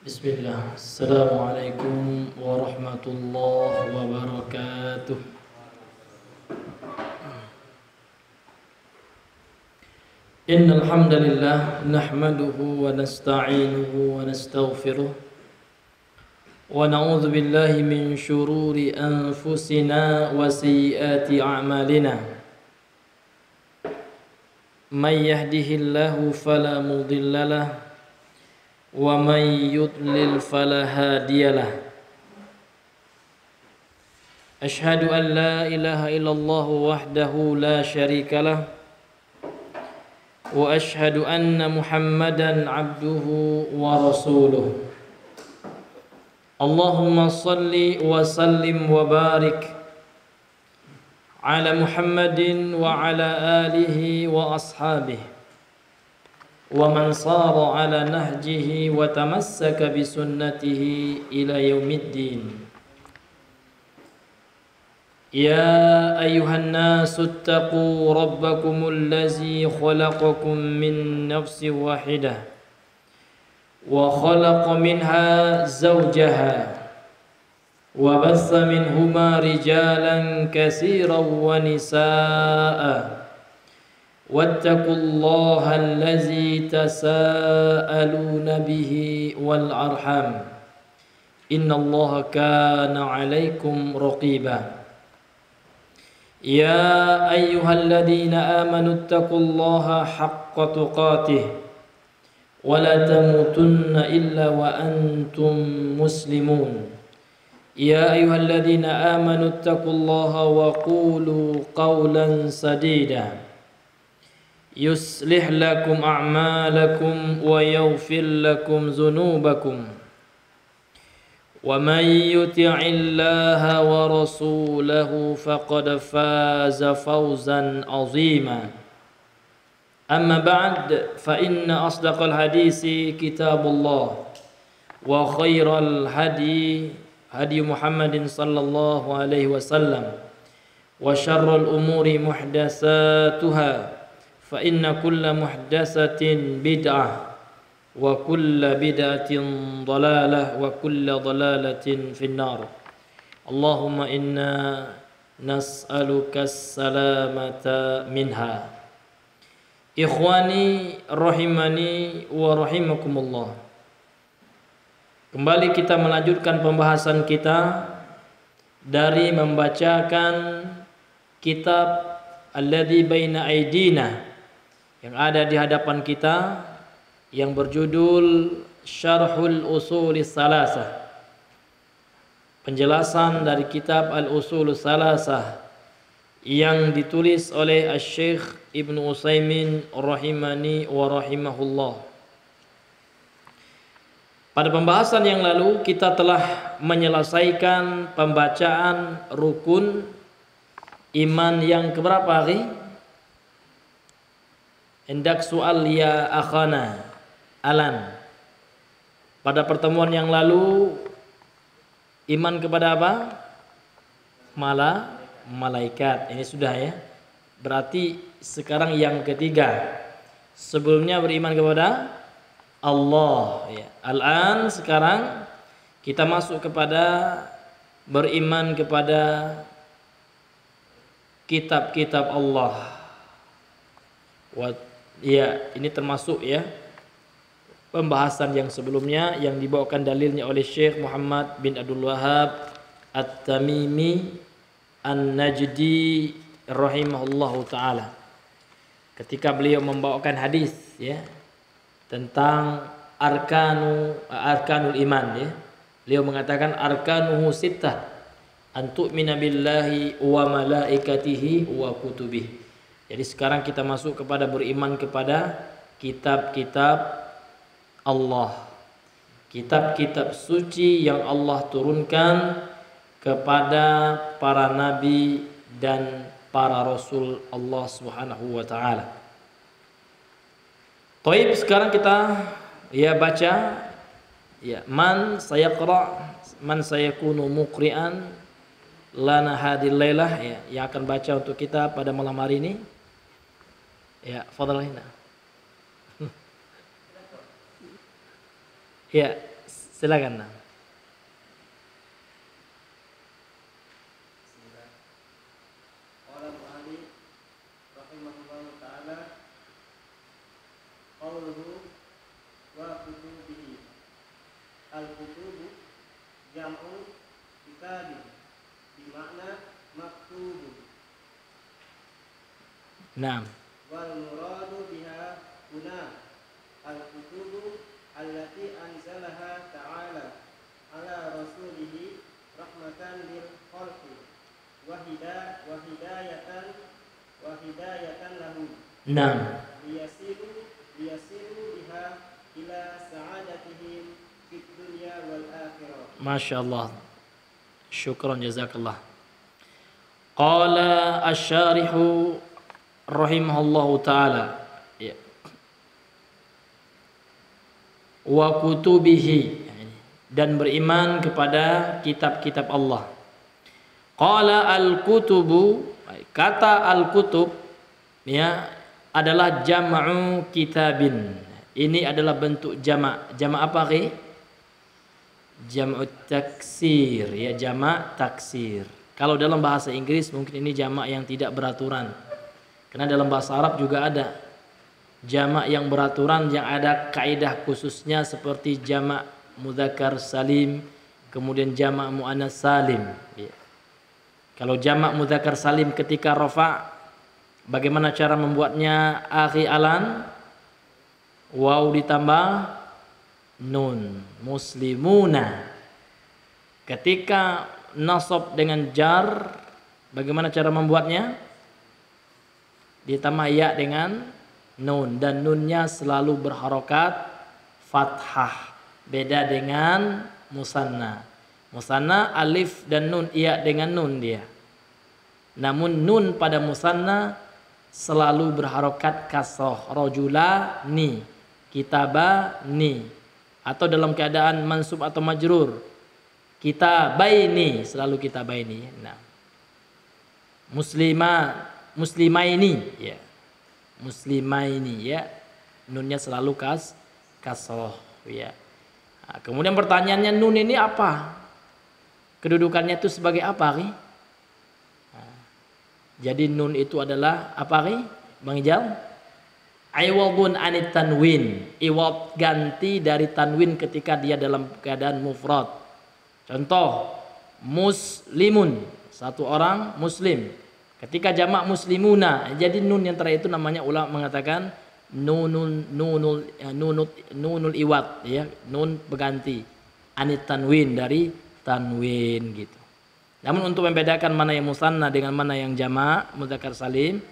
Bismillah. Assalamualaikum warahmatullahi wabarakatuh. Innal hamdalillah nahmaduhu wa nasta'inuhu wa nastaghfiruh wa na'udzu billahi min shururi anfusina wa sayyiati a'malina. May yahdihillahu fala mudilla lahu wa may yudlil fala hadiyalah. Asyhadu an la ilaha illallah wahdahu la syarikalah wa asyhadu anna Muhammadan abduhu wa rasuluh. Allahumma salli wa sallim wa barik ala Muhammadin wa ala alihi wa ashabihi wa man sara ala nahjihi wa tamassaka bi sunnatihi ila yaumiddin. Ya ayyuhan nasu ittaqu rabbakumul ladzi khalaqakum min nafsin wahidah wa khalaqa minha zawjaha wa bassa minhuma rijalan katsiran wa nisaa'a واتقوا الله الذي تساءلون به والأرحام إن الله كان عليكم رقيبا يا أيها الذين آمنوا اتقوا الله حق تقاته ولا تموتن إلا وأنتم مسلمون يا أيها الذين آمنوا اتقوا الله وقولوا قولا سديدا يصلح لكم أعمالكم ويغفر لكم ذنوبكم ومن يطع الله ورسوله فقد فاز فوزا عظيما أما بعد فإن أصدق الحديث كتاب الله وخير الهدي هدي محمد صلى الله عليه وسلم وشر الأمور محدثاتها فإن كل محدثة بدعة وكل بدعة ضلالة وكل ضلالة في النار اللهم إنا نسألك السلامة منها. Ikhwani rahimani wa rahimakumullah. Kembali kita melanjutkan pembahasan kita dari membacakan kitab alladzi baina aidina yang ada di hadapan kita yang berjudul Syarhul Ushul Salasah, penjelasan dari kitab Al-Ushul Salasah yang ditulis oleh Asy-Syaikh Ibnu Utsaimin rahimani wa rahimahullah. Pada pembahasan yang lalu kita telah menyelesaikan pembacaan rukun iman yang keberapa hari? Hendak soal ya akhana Alan. Pada pertemuan yang lalu iman kepada apa? Malaikat. Ini sudah ya. Berarti sekarang yang ketiga. Sebelumnya beriman kepada Allah ya. Al-an sekarang kita masuk kepada beriman kepada kitab-kitab Allah. Ya, ini termasuk ya pembahasan yang sebelumnya yang dibawakan dalilnya oleh Syekh Muhammad bin Abdul Wahhab At-Tamimi An-Najdi rahimahullahu taala. Ketika beliau membawakan hadis ya tentang arkanul iman ya. Beliau mengatakan arkanuhu sittah an tu'mina billahi wa malaikatihi wa kutubihi. Jadi sekarang kita masuk kepada beriman kepada kitab-kitab Allah. Kitab-kitab suci yang Allah turunkan kepada para nabi dan para rasul Allah Subhanahu wa taala. Taib, sekarang kita ya baca ya man sayakunu muqri'an lana hadil lailah ya, yang akan baca untuk kita pada malam hari ini. Ya, fadhal hina. Ya, silakan. Qala al-mu'allif rahimahullahu ta'ala qawluhu wa kutubihi. Al-kutubu jam'u kitabin bimakna maktubun. Naam. Wal muradu biha huna al-kutubu allati anzalaha ta'ala ala rasulihi rahmatan lil khalqi wa hidayatan lahum. Naam. Liyasiru biha ila sa'adatihim fid dunya wal akhirah. Masya Allah. Syukran jazakallah. Qala asy-syarihu rahimahullahu ta'ala, ya. Wa kutubihi, dan beriman kepada kitab-kitab Allah. Qala al-kutubu, kata al-kutub ya adalah jam'u kitabin. Ini adalah bentuk jamak. Jamak apa, Ki? Jam'u taksir, ya, jamak taksir. Kalau dalam bahasa Inggris mungkin ini jamak yang tidak beraturan. Karena dalam bahasa Arab juga ada jamak yang beraturan, yang ada kaidah khususnya seperti jamak mudzakkar salim, kemudian jamak muannas salim. Ya. Kalau jamak mudzakkar salim ketika rafa, bagaimana cara membuatnya, akhi Alan? Waw ditambah nun, muslimuna. Ketika nasab dengan jar, bagaimana cara membuatnya? Ditambah ya dengan nun, dan nunnya selalu berharokat fathah. Beda dengan musanna. Musanna alif dan nun, iya dengan nun dia. Namun nun pada musanna selalu berharokat kasroh. Rajulani, kitabani. Atau dalam keadaan mansub atau majrur, kitabaini, selalu kitabaini. Nah, muslimaini, ya, muslimaini, ya, nunnya selalu kasroh, ya. Nah, kemudian pertanyaannya, nun ini apa? Kedudukannya itu sebagai apa, Ri? Nah, jadi nun itu adalah apa, Ri? Bang Ijal? Iwadun anit tanwin. Iwad ganti dari tanwin ketika dia dalam keadaan mufrad. Contoh, muslimun, satu orang muslim. Ketika jamak muslimuna, jadi nun yang terakhir itu namanya, ulama mengatakan nunul iwad, ya, nun berganti anit tanwin, dari tanwin gitu. Namun untuk membedakan mana yang musanna dengan mana yang jamak mudzakkar salim,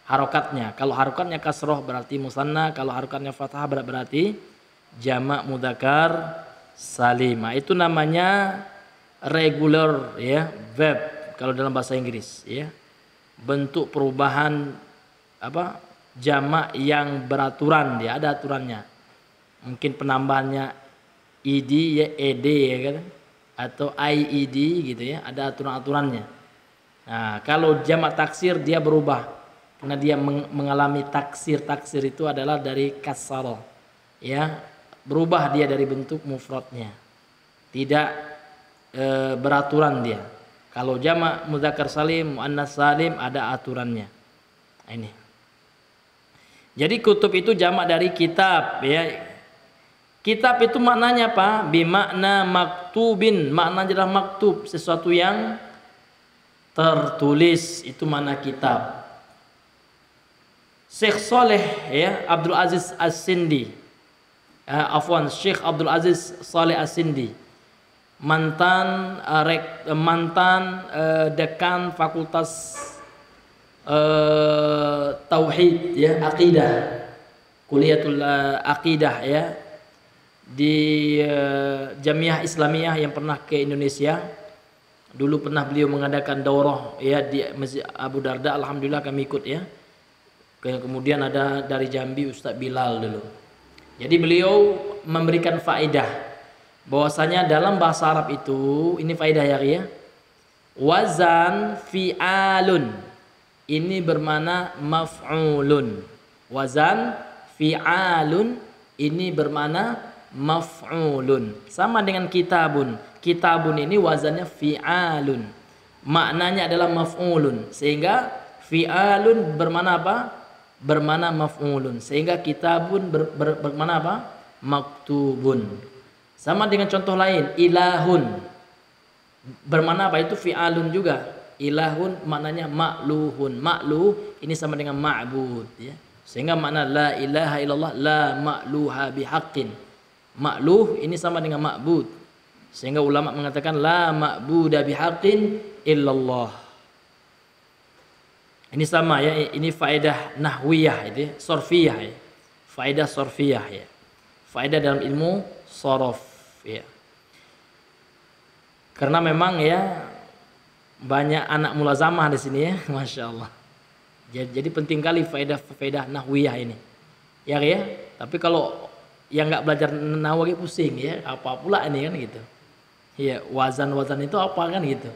harokatnya. Kalau harokatnya kasroh berarti musanna, kalau harokatnya fathah berarti jamak mudzakkar salim. Nah, itu namanya regular, ya, verb kalau dalam bahasa Inggris, ya. Bentuk perubahan apa? Jamak yang beraturan, dia ada aturannya. Mungkin penambahannya id, ya, ed, ya kan, atau ied gitu, ya, ada aturan-aturannya. Nah, kalau jamak taksir dia berubah karena dia mengalami taksir. Taksir itu adalah dari kasar, ya, berubah dia dari bentuk mufradnya, tidak beraturan dia. Kalau jamak mudzakkar salim, muannas salim ada aturannya. Nah, ini. Jadi kutub itu jamak dari kitab, ya. Kitab itu maknanya apa? Bimakna maktubin, maknanya adalah maktub, sesuatu yang tertulis, itu makna kitab. Syekh Saleh, ya, Abdul Aziz As-Sindi, Syekh Abdul Aziz Saleh As-Sindi, mantan dekan Fakultas Tauhid, ya, Aqidah, Kuliatul Aqidah, ya, di Jamiah Islamiyah yang pernah ke Indonesia. Dulu pernah beliau mengadakan daurah, ya, di Masjid Abu Darda. Alhamdulillah kami ikut, ya. Kemudian ada dari Jambi Ustaz Bilal dulu. Jadi beliau memberikan faedah bahwasanya dalam bahasa Arab itu, ini faedah, ya, wazan fi'alun ini bermakna maf'ulun. Wazan fi'alun ini bermakna maf'ulun. Sama dengan kitabun. Kitabun ini wazannya fi'alun. Maknanya adalah maf'ulun. Sehingga fi'alun bermana apa? Bermana maf'ulun. Sehingga kitabun bermana apa? Maktubun. Sama dengan contoh lain, ilahun. Bermana apa? Itu fi'alun juga. Ilahun maknanya ma'luhun. Ma'luh ini sama dengan ma'bud, ya. Sehingga makna la ilaha illallah la ma'luha bihaqqin. Ma'luh ini sama dengan ma'bud. Sehingga ulama mengatakan la ma'buda bihaqqin illallah. Ini sama ya, ini faedah nahwiyah itu, sorfiyah ya. Faedah sorfiyah ya. Faedah dalam ilmu sorof ya. Karena memang ya banyak anak mulazamah di sini ya, masya Allah. Jadi penting kali faedah nahwiyah ini, ya. Tapi kalau yang nggak belajar nahwu pusing ya, apa pula ini kan gitu. Ya wazan itu apa kan gitu.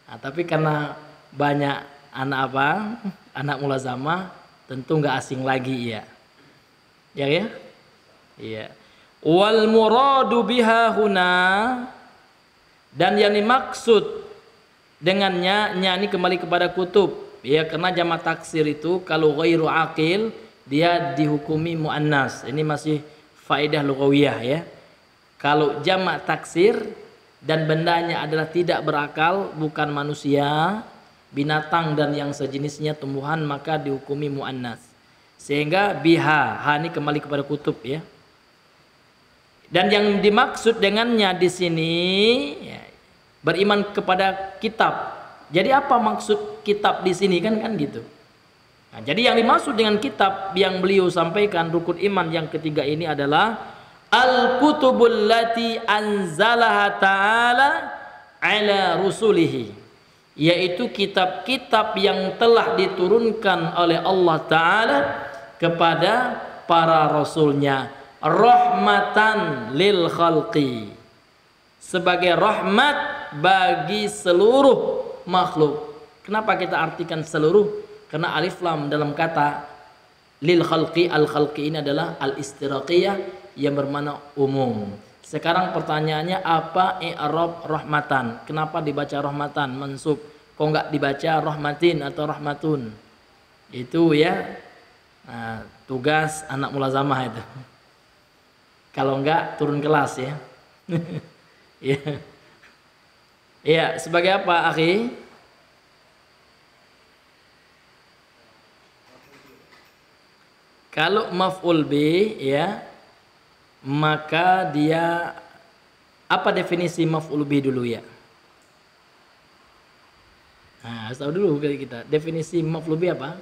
Nah, tapi karena banyak anak mulazamah, tentu nggak asing lagi ya. Ya. Iya. Wal muradu biha huna, dan yang dimaksud dengannya ini kembali kepada kutub ya, karena jamak taksir itu kalau ghairu aqil dia dihukumi muannas. Ini masih faedah lughawiyah ya. Kalau jamak taksir dan bendanya adalah tidak berakal, bukan manusia, binatang dan yang sejenisnya tumbuhan, maka dihukumi muannas. Sehingga biha, ini kembali kepada kutub ya. Dan yang dimaksud dengannya di sini ya, beriman kepada kitab. Jadi apa maksud kitab di sini kan gitu. Nah, jadi yang dimaksud dengan kitab yang beliau sampaikan rukun iman yang ketiga ini adalah al-kutubul lati anzalaha ta'ala ala rusulihi, yaitu kitab-kitab yang telah diturunkan oleh Allah Ta'ala kepada para rasulnya, rahmatan lil khalqi, sebagai rahmat bagi seluruh makhluk. Kenapa kita artikan seluruh? Karena alif lam dalam kata lil khalqi, al khalqi ini adalah al istiraqiyah yang bermakna umum. Sekarang pertanyaannya, apa i'rab rahmatan? Kenapa dibaca rahmatan mansub? Kok enggak dibaca rahmatin atau rahmatun? Itu ya tugas anak mulazamah itu. Kalau enggak turun kelas ya. Ya. Ya, sebagai apa, akhi? Kalau maf'ul bi ya, maka dia apa definisi maf'ul bi dulu ya? Nah, tahu dulu kita. Definisi maf'ul bi apa?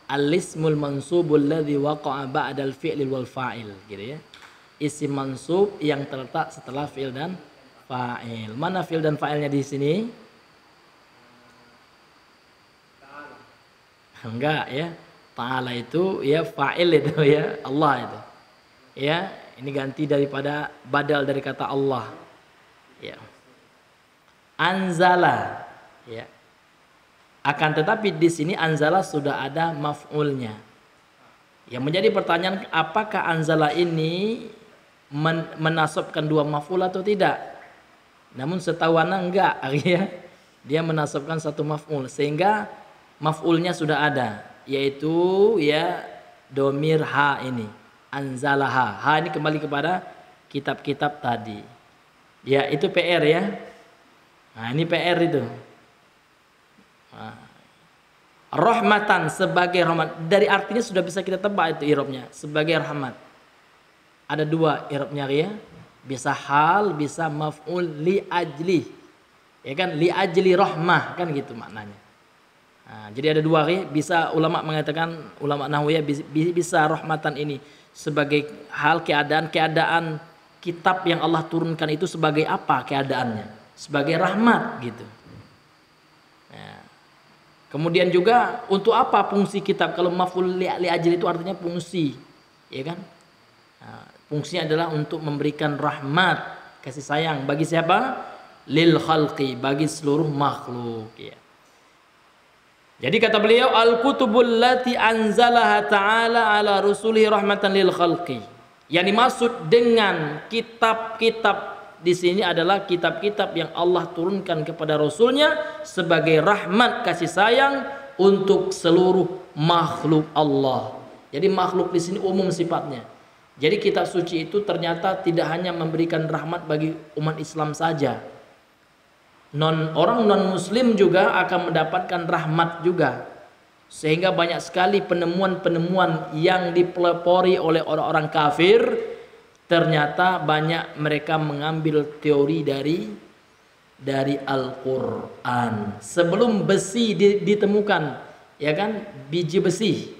Al-ismul mansubul ladzi waqa'a ba'dal fi'li wal fa'il, gitu ya. Isim mansub yang terletak setelah fi'il dan fa'il. Mana fi'il dan fa'ilnya di sini? Enggak ya. Ta'ala itu ya fa'il itu ya, Allah itu. Ya, ini ganti daripada badal dari kata Allah. Ya. Anzala ya. Akan tetapi di sini anzala sudah ada maf'ulnya. Yang menjadi pertanyaan, apakah anzala ini menasabkan dua maf'ul atau tidak? Namun setahu ana enggak ya. Dia menasabkan satu maf'ul sehingga maf'ulnya sudah ada, yaitu ya domir ha ini, anzalaha. Ha ini kembali kepada kitab-kitab tadi. Ya, itu PR ya. Nah, ini PR itu. Rahmatan, sebagai rahmat. Dari artinya sudah bisa kita tebak itu i'rabnya, sebagai rahmat. Ada dua i'rabnya ya. Bisa hal, bisa maf'ul li ajli. Ya kan, li ajli rahmah kan gitu maknanya. Nah, jadi ada dua ya. Bisa ulama mengatakan, ulama nahwiyah bisa rahmatan ini sebagai hal, keadaan kitab yang Allah turunkan itu sebagai apa keadaannya? Sebagai rahmat gitu. Nah, kemudian juga untuk apa fungsi kitab? Kalau maf'ul li ajli itu artinya fungsi, ya kan? Nah, fungsinya adalah untuk memberikan rahmat, kasih sayang bagi siapa? Lil khalqi, bagi seluruh makhluk ya. Jadi kata beliau, al-kutubul lati anzalaha ta'ala ala rusulihi rahmatan lil khalqi. Yang dimaksud dengan kitab-kitab di sini adalah kitab-kitab yang Allah turunkan kepada Rasulnya sebagai rahmat kasih sayang untuk seluruh makhluk Allah. Jadi makhluk di sini umum sifatnya. Jadi kitab suci itu ternyata tidak hanya memberikan rahmat bagi umat Islam saja. Orang non muslim juga akan mendapatkan rahmat juga. Sehingga banyak sekali penemuan-penemuan yang dipelopori oleh orang-orang kafir, ternyata banyak mereka mengambil teori dari Al-Qur'an. Sebelum besi ditemukan, ya kan, biji besi,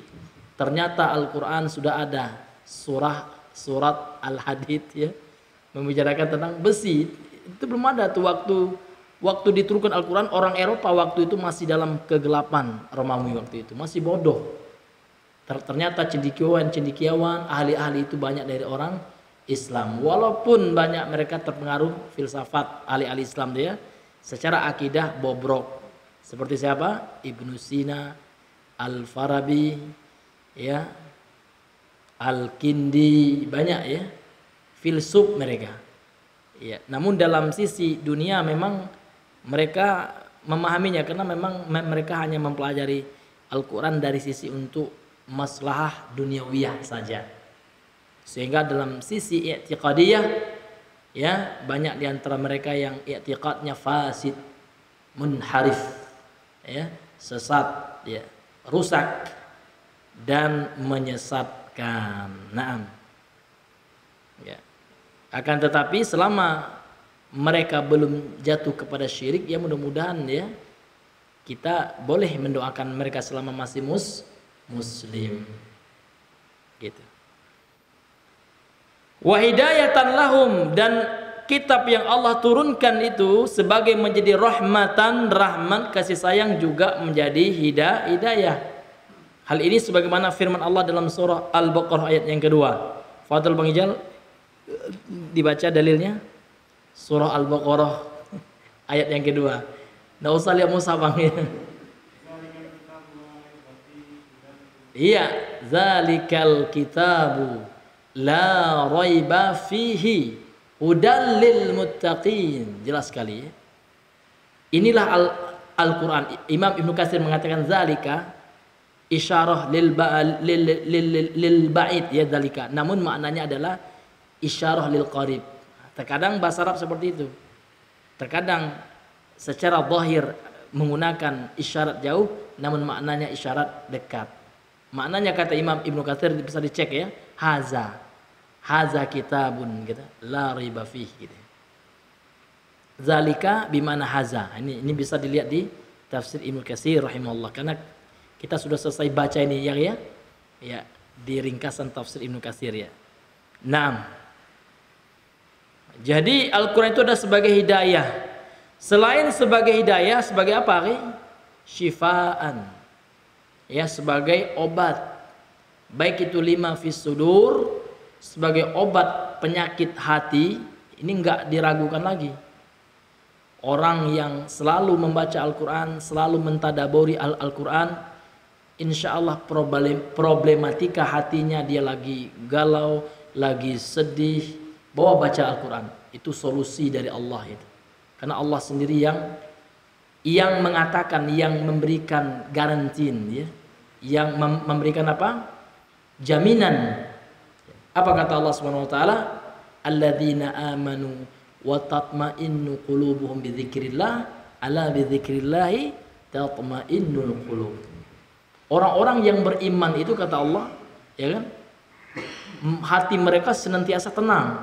ternyata Al-Qur'an sudah ada surat Al-Hadid, ya, membicarakan tentang besi. Itu belum ada tuh waktu diturunkan Al-Quran. Orang Eropa waktu itu masih dalam kegelapan, Romawi waktu itu masih bodoh. Ternyata cendekiawan, ahli-ahli itu banyak dari orang Islam. Walaupun banyak mereka terpengaruh filsafat ahli-ahli Islam dia, secara akidah bobrok. Seperti siapa? Ibnu Sina, Al-Farabi, ya, Al-Kindi, banyak ya filsuf mereka. Ya, namun dalam sisi dunia memang mereka memahaminya karena memang mereka hanya mempelajari Al-Quran dari sisi untuk maslahah duniawiyah saja. Sehingga dalam sisi i'tiqadiyah, ya, banyak di antara mereka yang i'tiqadnya fasid, munharif, ya, sesat, ya, rusak dan menyesatkan. Naam. Ya. Akan tetapi selama mereka belum jatuh kepada syirik, ya mudah-mudahan ya kita boleh mendoakan mereka selama masih muslim. Gitu. Wa hidayatan lahum, dan kitab yang Allah turunkan itu sebagai menjadi rahmat kasih sayang juga menjadi hidayah. Hal ini sebagaimana firman Allah dalam surah Al-Baqarah ayat yang kedua. Fadl Bang Ijal dibaca dalilnya. Surah Al-Baqarah ayat yang kedua. Nggak usah lihat mushaf Bang. Iya, zalikal kitabu la raiba fihi hudal lil muttaqin. Jelas sekali ya. Inilah Al-Quran. Imam Ibnu Katsir mengatakan zalika isyarah lil ba'id, ya, zalika. Namun maknanya adalah isyarah lil qarib. Terkadang bahasa Arab seperti itu. Terkadang secara zahir menggunakan isyarat jauh, namun maknanya isyarat dekat. Maknanya kata Imam Ibnu Katsir bisa dicek ya. Haza kitabun gitu. La riba fih gitu. Zalika bimana haza. Ini bisa dilihat di tafsir Ibnu Katsir rahimahullah, karena kita sudah selesai baca ini ya. Ya, di ringkasan tafsir Ibnu Katsir ya. Naam. Jadi Al-Quran itu ada sebagai hidayah. Selain sebagai hidayah, sebagai apa? Syifaan. Ya, sebagai obat. Baik itu lima fis sudur, sebagai obat penyakit hati. Ini enggak diragukan lagi. Orang yang selalu membaca Al-Quran, selalu mentadaburi Al-Quran, insya Allah problematika hatinya, dia lagi galau, lagi sedih, bawa baca Al-Quran. Itu solusi dari Allah itu. Karena Allah sendiri yang mengatakan, yang memberikan garantin, ya, yang memberikan apa? Jaminan. Apa kata Allah Subhanahu wa taala? Alladzina amanu wa tatma'innu qulubuhum bidzikrillah, ala bidzikrillah tatma'innul qulub. Orang-orang yang beriman itu kata Allah, ya kan? Hati mereka senantiasa tenang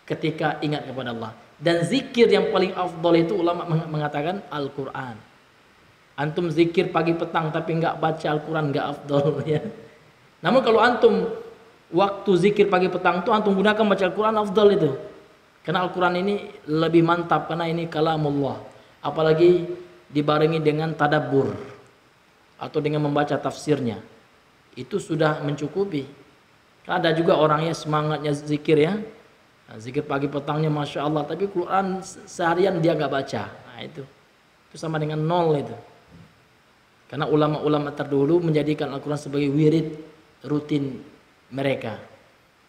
ketika ingat kepada Allah. Dan zikir yang paling afdol itu ulama mengatakan Al-Quran. Antum zikir pagi petang tapi nggak baca Al-Quran nggak afdol ya. Namun kalau antum waktu zikir pagi petang itu antum gunakan baca Al-Quran, afdol itu. Karena Al-Quran ini lebih mantap karena ini kalamullah. Apalagi dibarengi dengan tadabbur atau dengan membaca tafsirnya. Itu sudah mencukupi. Ada juga orangnya semangatnya zikir ya. Nah, zikir pagi petangnya Masya Allah, tapi Quran seharian dia gak baca. Nah itu sama dengan nol itu. Karena ulama-ulama terdahulu menjadikan Al-Quran sebagai wirid rutin mereka.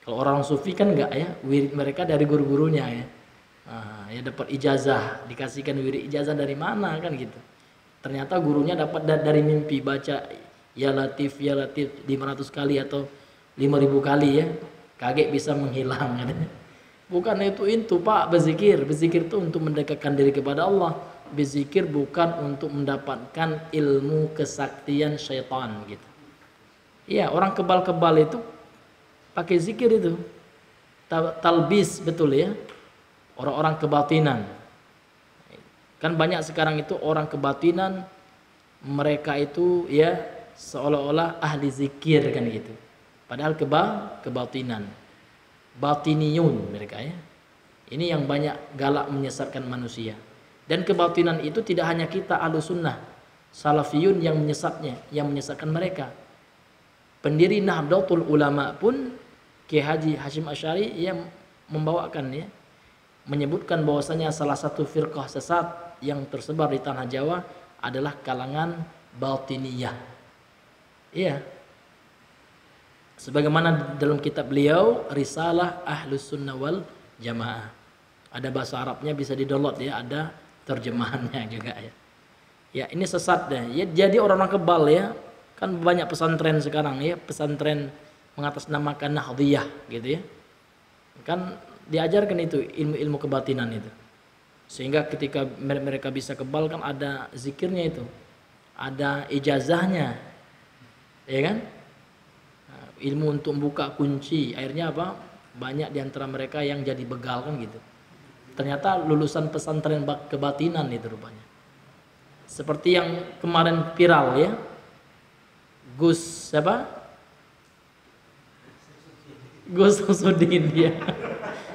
Kalau orang sufi kan enggak ya, wirid mereka dari guru-gurunya ya. Nah, ya dapat ijazah, dikasihkan wirid ijazah dari mana kan gitu. Ternyata gurunya dapat dari mimpi, baca ya latif 500 kali atau 5.000 kali ya. Kaget bisa menghilang katanya. Bukan itu Pak, berzikir itu untuk mendekatkan diri kepada Allah. Berzikir bukan untuk mendapatkan ilmu kesaktian syaitan gitu. Iya, orang kebal-kebal itu pakai zikir itu. Talbis betul ya. Orang-orang kebatinan. Kan banyak sekarang itu orang kebatinan, mereka itu ya seolah-olah ahli zikir kan gitu. Padahal kebatinan. Batiniyun mereka ya. Ini yang banyak galak menyesatkan manusia. Dan kebatinan itu tidak hanya kita Ahlus Sunnah, Salafiyun yang menyesatkan mereka. Pendiri Nahdlatul Ulama pun Kiai Haji Hashim Asy'ari yang membawakan ya, menyebutkan bahwasanya salah satu firqah sesat yang tersebar di tanah Jawa adalah kalangan batiniyah. Iya. Sebagaimana dalam kitab beliau Risalah Ahlus Sunnah wal Jamaah. Ada bahasa Arabnya, bisa di-download ya, ada terjemahannya juga ya. Ya, ini sesat deh. Ya, jadi orang-orang kebal ya. Kan banyak pesantren sekarang ya, pesantren mengatasnamakan Nahdhiyah gitu ya. Kan diajarkan itu ilmu-ilmu kebatinan itu. Sehingga ketika mereka bisa kebal kan ada zikirnya itu. Ada ijazahnya. Ya kan? Ilmu untuk membuka kunci, akhirnya apa? Banyak diantara mereka yang jadi begal kan gitu. Ternyata lulusan pesantren kebatinan itu rupanya. Seperti yang kemarin viral ya, Gus siapa? Gus Samsudin ya.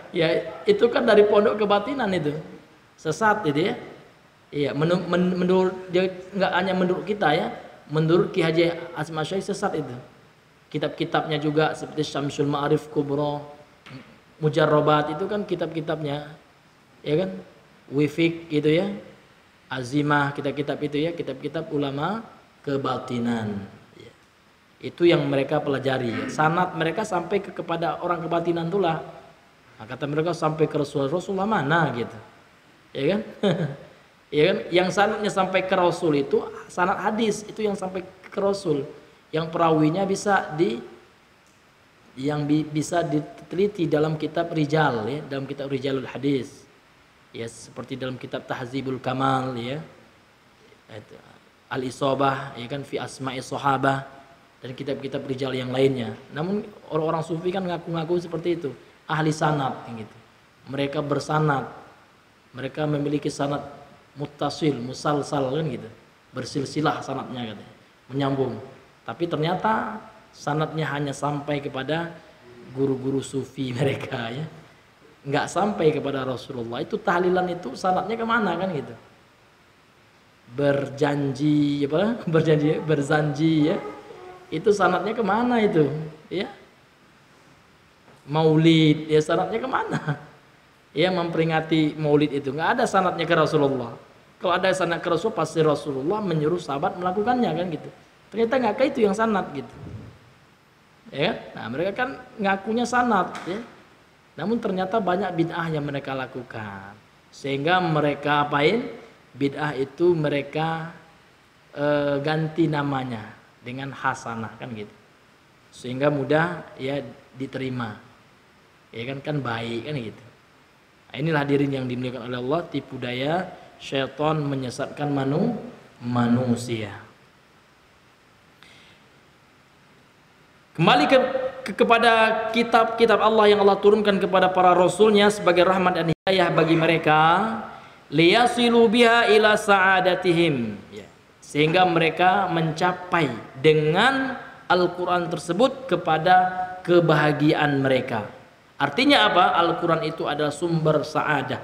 Ya itu kan dari pondok kebatinan itu, sesat itu ya. Iya, menurut dia, nggak hanya menurut kita ya, menurut Ki Haji Hashim Asy'ari sesat itu. Kitab-kitabnya juga seperti Syamsul Ma'arif Kubra, Mujarrabat itu kan kitab-kitabnya, ya kan, Wifik gitu ya, Azimah, kitab-kitab itu ya, kitab-kitab ulama kebatinan. Ya. Itu yang mereka pelajari. Ya. Sanad mereka sampai kepada orang kebatinan itulah. Nah, kata mereka sampai ke Rasulullah mana gitu, ya kan? Ya kan? Yang sanadnya sampai ke Rasul itu sanad hadis, itu yang sampai ke Rasul. Yang perawinya bisa bisa diteliti dalam kitab Rijal ya, dalam kitab Rijalul Hadis. Ya, seperti dalam kitab Tahzibul Kamal ya. Al-Isabah ya kan, fi Asma'i Sahabah, dan kitab-kitab rijal yang lainnya. Namun orang-orang sufi kan ngaku-ngaku seperti itu, ahli sanad gitu. Mereka bersanad. Mereka memiliki sanad muttasil, musalsal kan gitu. Bersilsilah sanadnya katanya, menyambung. Tapi ternyata sanadnya hanya sampai kepada guru-guru sufi mereka ya, nggak sampai kepada Rasulullah. Itu tahlilan itu sanadnya kemana kan gitu, berjanji ya, itu sanadnya kemana itu ya, maulid ya sanadnya kemana ya, memperingati maulid itu nggak ada sanadnya ke Rasulullah. Kalau ada sanad ke Rasul pasti Rasulullah menyuruh sahabat melakukannya kan gitu. Ternyata nggak kayak itu yang sanad gitu, ya. Nah mereka kan ngakunya sanad, ya. Namun ternyata banyak bid'ah yang mereka lakukan, sehingga mereka apain? Bid'ah itu mereka ganti namanya dengan hasanah kan gitu, sehingga mudah ya diterima, ya kan baik kan gitu. Nah, inilah hadirin yang dimuliakan oleh Allah, tipu daya syaitan menyesatkan manusia. Kembali kepada kitab-kitab Allah yang Allah turunkan kepada para rasulnya sebagai rahmat dan hidayah bagi mereka, liyasilu biha ila sa'adatihim, ya. Sehingga mereka mencapai dengan Al-Quran tersebut kepada kebahagiaan mereka. Artinya apa? Al-Quran itu adalah sumber sa'adah,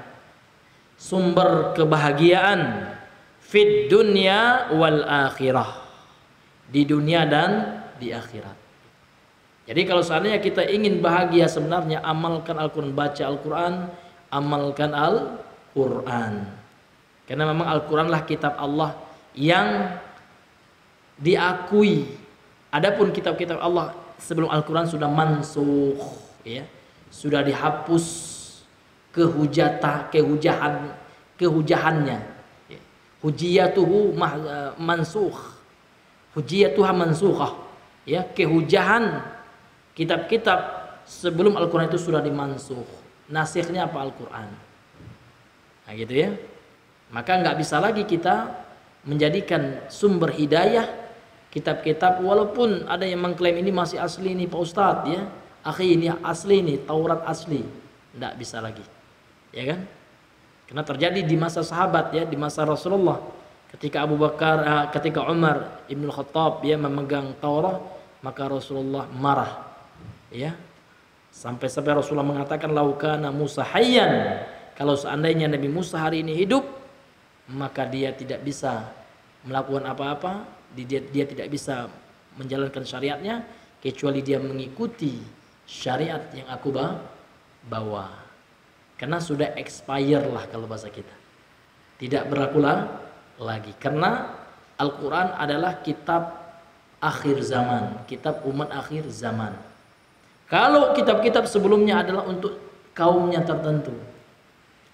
sumber kebahagiaan fid dunya wal akhirah, di dunia dan di akhirat. Jadi kalau seandainya kita ingin bahagia sebenarnya, amalkan Al-Quran, baca Al-Quran, amalkan Al-Quran. Karena memang Al-Quran lah kitab Allah yang diakui. Adapun kitab-kitab Allah sebelum Al-Quran sudah mansukh, ya. Sudah dihapus kehujahannya. Ya. Hujiyatuhu mansukh. Hujiyatuha mansukhah. Ya, kehujahan kitab-kitab sebelum Al-Qur'an itu sudah dimansukh. Nasikhnya apa? Al-Qur'an. Nah, gitu ya. Maka nggak bisa lagi kita menjadikan sumber hidayah kitab-kitab, walaupun ada yang mengklaim ini masih asli nih Pak Ustadz ya. Akhi, ini asli nih, Taurat asli. Nggak bisa lagi. Ya kan? Karena terjadi di masa sahabat ya, di masa Rasulullah. Ketika ketika Umar Ibn Khattab ya memegang Taurat, maka Rasulullah marah. Ya. Sampai-sampai Rasulullah mengatakan laukana Musa hayyan, kalau seandainya Nabi Musa hari ini hidup, maka dia tidak bisa melakukan apa-apa, dia tidak bisa menjalankan syariatnya kecuali dia mengikuti syariat yang aku bawa. Karena sudah expire lah kalau bahasa kita. Tidak berlaku lagi. Karena Al-Quran adalah kitab akhir zaman, kitab umat akhir zaman. Kalau kitab-kitab sebelumnya adalah untuk kaumnya tertentu.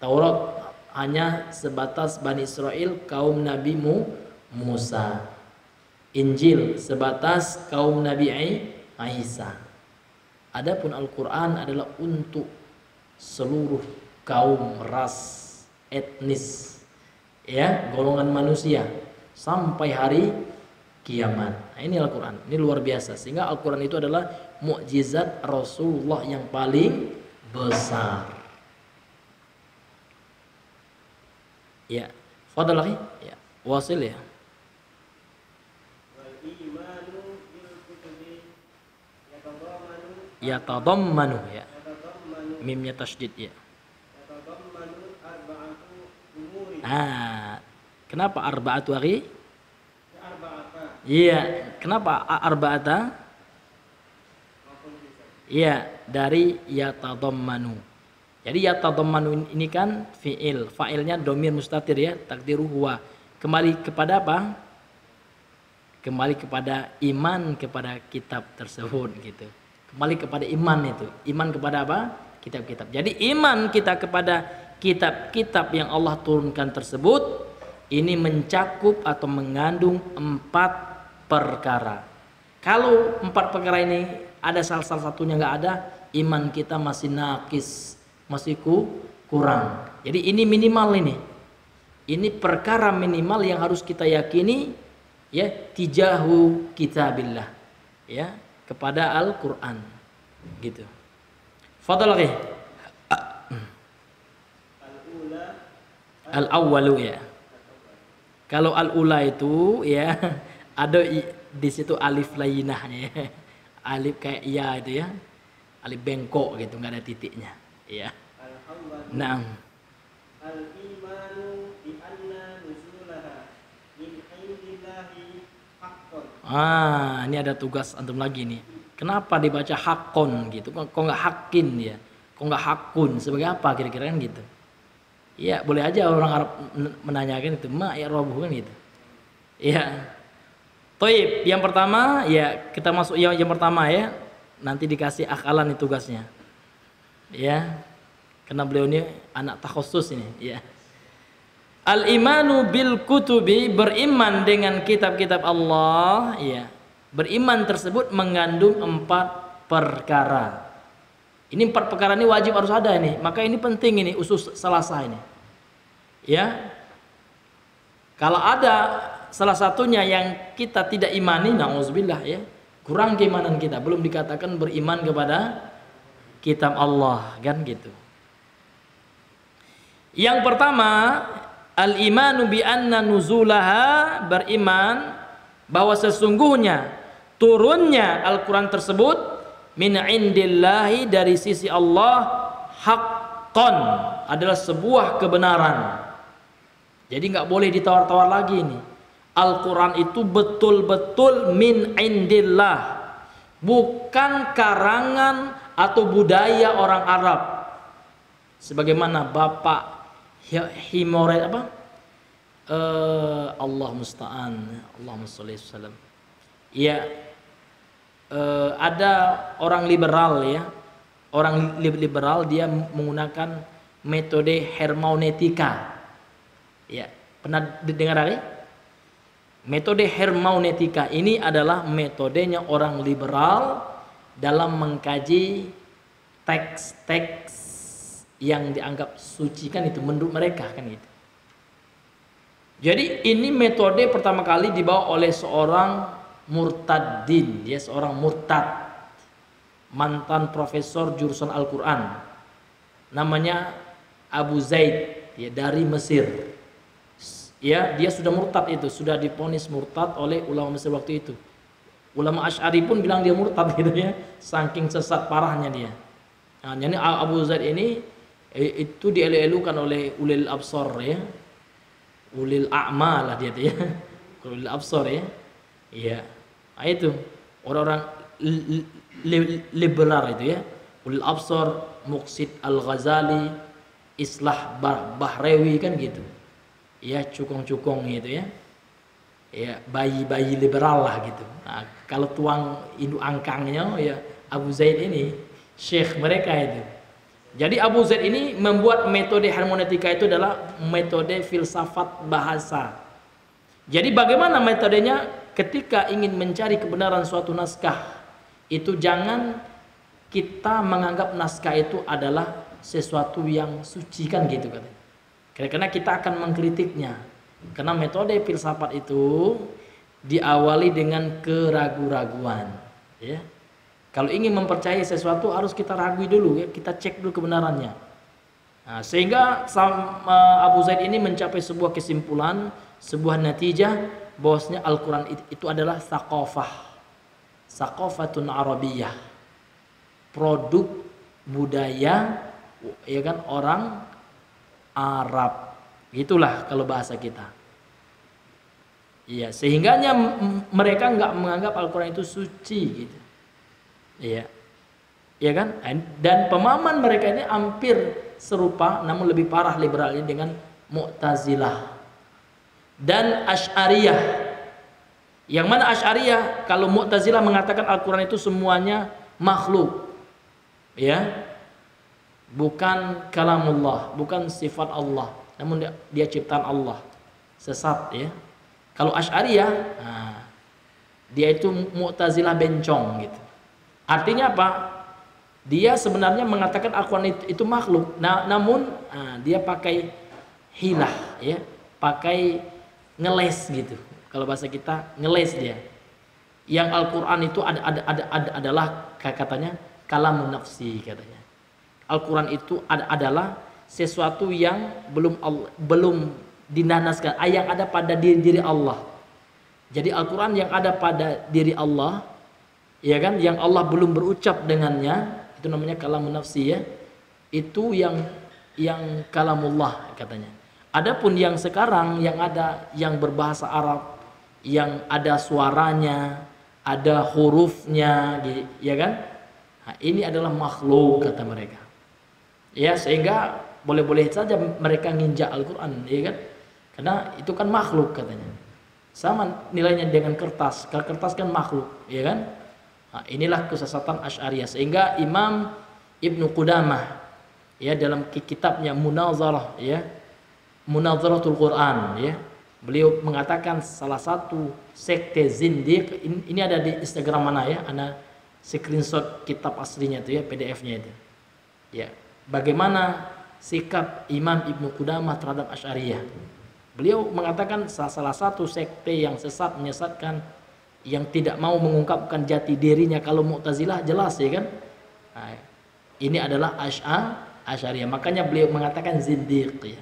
Taurat hanya sebatas Bani Israel, kaum Nabi Musa. Injil sebatas kaum Nabi Isa. Adapun Al-Quran adalah untuk seluruh kaum, ras, etnis, ya, golongan manusia sampai hari kiamat. Nah, ini Al-Quran, ini luar biasa. Sehingga Al-Quran itu adalah mukjizat Rasulullah yang paling besar. Ya, fadal lagi. Ya, wasil ya. Yatadammanu ya. Mimnya tasydid ya. Ah, kenapa arba'atu akhi? Iya, kenapa arba'ata? Iya, dari yatadammanu. Jadi yatadammanu ini kan fi'il, fa'ilnya domir mustatir ya, takdiru huwa. Kembali kepada apa? Kembali kepada iman kepada kitab tersebut gitu. Kembali kepada iman itu. Iman kepada apa? Kitab-kitab. Jadi iman kita kepada kitab-kitab yang Allah turunkan tersebut ini mencakup atau mengandung 4 perkara. Kalau 4 perkara ini ada salah satunya nggak ada, iman kita masih naqis, masih kurang. Jadi ini minimal ini. Ini perkara minimal yang harus kita yakini ya, tijahu kitabillah. Ya, kepada Al-Qur'an. Gitu. Fadal lagi. Al-awwalu ya. Kalau al-ula itu ya ada di situ alif lainahnya ya. Alif kayak ya itu ya. Alif bengkok gitu, nggak ada titiknya. Ya. Naam. Al-imanu bi anna nuzulaha min indillahi haqqan. Ini ada tugas antum lagi nih. Kenapa dibaca hakon gitu? Kok nggak hakin ya? Kok nggak hakun? Sebagai apa kira-kira kan gitu? Ya boleh aja orang Arab menanyakan itu, ma ya robuh kan gitu. Ya. Toib, yang pertama ya kita masuk yang pertama ya. Nanti dikasih akalan nih tugasnya. Ya. Karena beliau ini anak takhusus ini, ya. Al-imanu bil kutubi, beriman dengan kitab-kitab Allah, ya. Beriman tersebut mengandung 4 perkara. Ini 4 perkara ini wajib harus ada ini. Maka ini penting ini usus salasa ini. Ya. Kalau ada salah satunya yang kita tidak imani, na'udzubillah ya. Kurang keimanan kita, belum dikatakan beriman kepada kitab Allah, kan gitu. Yang pertama, al-imanu bi anna nuzulaha, beriman bahwa sesungguhnya turunnya Al-Quran tersebut min indillahi, dari sisi Allah, haqqan, adalah sebuah kebenaran. Jadi nggak boleh ditawar-tawar lagi ini. Al-Quran itu betul-betul min indillah, bukan karangan atau budaya orang Arab. Sebagaimana Bapak Himore apa? Allah musta'an, Allahumma sholli wasallam. Ya, ada orang liberal ya, orang liberal dia menggunakan metode hermeneutika. Ya, pernah dengar kali? Metode hermeneutika ini adalah metodenya orang liberal dalam mengkaji teks-teks yang dianggap suci kan itu menurut mereka kan gitu. Jadi ini metode pertama kali dibawa oleh seorang murtadin, dia seorang murtad, mantan profesor jurusan Al-Quran, namanya Abu Zaid, ya, dari Mesir. Ya, dia sudah murtad itu, sudah divonis murtad oleh ulama Mesir waktu itu. Ulama Asy'ari pun bilang dia murtad gitu ya, saking sesat parahnya dia. Nah, jadi Abu Zaid ini itu dielu-elukan oleh ulil absar ya. Ulil a'ma lah dia tuh ya. Ulil absar ya. Iya. Nah, itu orang-orang liberal itu ya. Ulil absar, Muqsid Al-Ghazali, Islah Bahrawi kan gitu. Ya, cukong-cukong gitu ya. Ya, bayi-bayi liberal lah gitu. Nah, kalau tuang induk angkangnya ya Abu Zaid ini syekh mereka itu. Jadi Abu Zaid ini membuat metode hermeneutika itu adalah metode filsafat bahasa. Jadi bagaimana metodenya ketika ingin mencari kebenaran suatu naskah, itu jangan kita menganggap naskah itu adalah sesuatu yang suci kan gitu katanya. Karena kita akan mengkritiknya. Karena metode filsafat itu diawali dengan keraguan-raguan, ya. Kalau ingin mempercayai sesuatu harus kita ragui dulu ya, kita cek dulu kebenarannya. Nah, sehingga Abu Zaid ini mencapai sebuah kesimpulan, sebuah natijah bahwasanya Al-Qur'an itu adalah saqafatun Arabiyyah. Produk budaya ya kan orang Arab. Itulah kalau bahasa kita. Iya, sehingganya mereka nggak menganggap Al-Qur'an itu suci gitu. Iya. Iya kan? Dan pemahaman mereka ini hampir serupa namun lebih parah liberalnya dengan Mu'tazilah dan Asy'ariyah. Yang mana Asy'ariyah, kalau Mu'tazilah mengatakan Al-Qur'an itu semuanya makhluk. Ya. Bukan kalamullah, bukan sifat Allah, namun dia ciptaan Allah. Sesat ya. Kalau Asy'ariyah, nah, dia itu Mu'tazilah bencong gitu. Artinya apa? Dia sebenarnya mengatakan Al-Quran itu makhluk, namun dia pakai hilah, ya, pakai ngeles gitu. Kalau bahasa kita ngeles dia. Yang Al-Quran itu adalah katanya kalamun nafsi katanya. Al-Quran itu adalah sesuatu yang belum dinanaskan, yang ada pada diri Allah. Jadi Al-Quran yang ada pada diri Allah, ya kan, yang Allah belum berucap dengannya, itu namanya kalamun nafsi ya. Itu yang kalamullah katanya. Adapun yang sekarang yang ada yang berbahasa Arab, yang ada suaranya, ada hurufnya, ya kan? Nah, ini adalah makhluk kata mereka. Ya, sehingga boleh-boleh saja mereka nginjak Al-Qur'an, ya kan? Karena itu kan makhluk katanya. Sama nilainya dengan kertas. Kalau kertas kan makhluk, ya kan? Nah, inilah kesesatan Asy'ariyah, sehingga Imam Ibnu Qudamah ya dalam kitabnya Munazarah ya, Munazaratul Quran ya, beliau mengatakan salah satu sekte zindiq, ini ada di Instagram mana ya, ana screenshot kitab aslinya itu ya, PDF-nya itu. Ya, bagaimana sikap Imam Ibnu Qudamah terhadap Asy'ariyah. Beliau mengatakan salah satu sekte yang sesat, menyesatkan, yang tidak mau mengungkapkan jati dirinya. Kalau Mu'tazilah jelas ya kan. Nah, ini adalah Asy'ariyah. Makanya beliau mengatakan zindiq ya,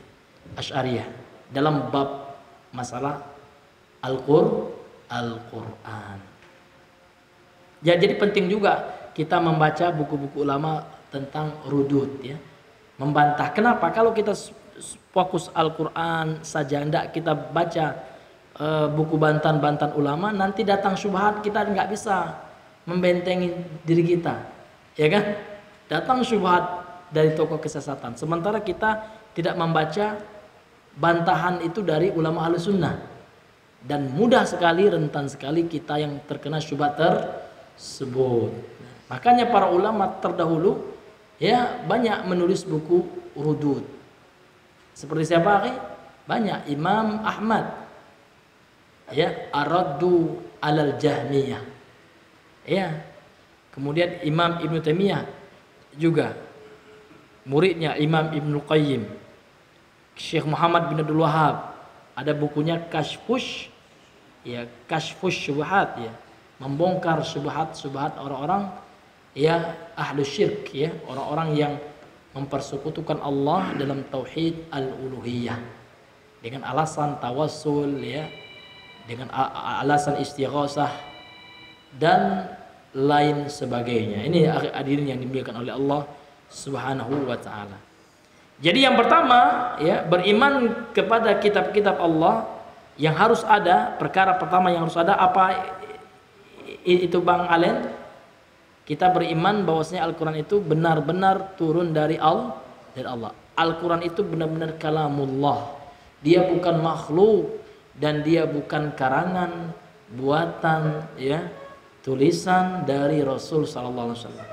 Asy'ariyah dalam bab masalah Al-Qur'an. Ya, jadi penting juga kita membaca buku-buku ulama tentang rudud ya. Membantah. Kenapa? Kalau kita fokus Al-Qur'an saja, tidak kita baca buku bantahan ulama, nanti datang syubhat, kita nggak bisa membentengi diri kita, ya kan? Datang syubhat dari tokoh kesesatan, sementara kita tidak membaca bantahan itu dari ulama Ahlus Sunnah, dan mudah sekali, rentan sekali kita yang terkena syubhat tersebut. Makanya para ulama terdahulu Ya, banyak menulis buku rudud. Seperti siapa, akhi? Banyak. Imam Ahmad, ya, Ar-Raddu 'alal Jahmiyah. Ya. Kemudian Imam Ibnu Taimiyah juga. Muridnya Imam Ibnu Qayyim. Syekh Muhammad bin Abdul Wahhab, ada bukunya Kashfus, ya, Kashfus Syubhat, ya, membongkar syubhat-syubhat orang-orang, ya, ahlu syirk, ya, orang-orang yang mempersekutukan Allah dalam tauhid al-uluhiyah dengan alasan tawassul, ya, dengan alasan istighosah dan lain sebagainya. Ini hadirin yang dimuliakan oleh Allah Subhanahu wa taala. Jadi yang pertama, ya, beriman kepada kitab-kitab Allah yang harus ada, perkara pertama yang harus ada apa itu Bang Alen? Kita beriman bahwasanya Al-Qur'an itu benar-benar turun dari Allah. Al-Qur'an itu benar-benar kalamullah. Dia bukan makhluk dan dia bukan karangan buatan, ya, tulisan dari Rasul sallallahu alaihi wasallam.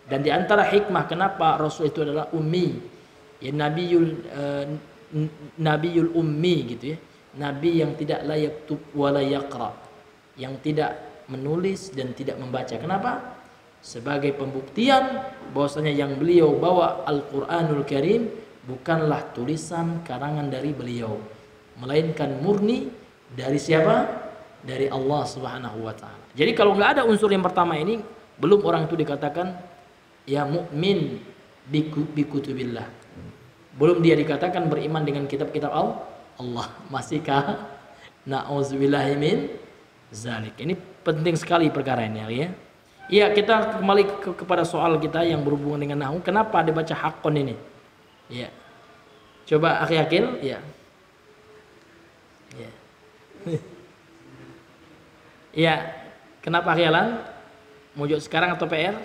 Dan di antara hikmah kenapa Rasul itu adalah ummi, ya, nabiyul ummi gitu, ya, nabi yang tidak la yaktub wa la yaqra, yang tidak menulis dan tidak membaca. Kenapa? Sebagai pembuktian bahwasanya yang beliau bawa Al-Qur'anul Karim bukanlah tulisan karangan dari beliau, melainkan murni dari siapa? Dari Allah Subhanahu wa taala. Jadi kalau nggak ada unsur yang pertama ini, belum orang itu dikatakan, ya, mukmin bi kutubillah. Belum dia dikatakan beriman dengan kitab-kitab Allah. Masihkah? Na'udzubillahi min zalik. Ini penting sekali perkara ini, ya. Iya, kita kembali kepada soal kita yang berhubungan dengan nahwu. Kenapa dibaca haqqon ini? Ya. Coba akhi Akil, ya. Ya. Ya, kenapa akhi Alan? Mojok sekarang atau PR?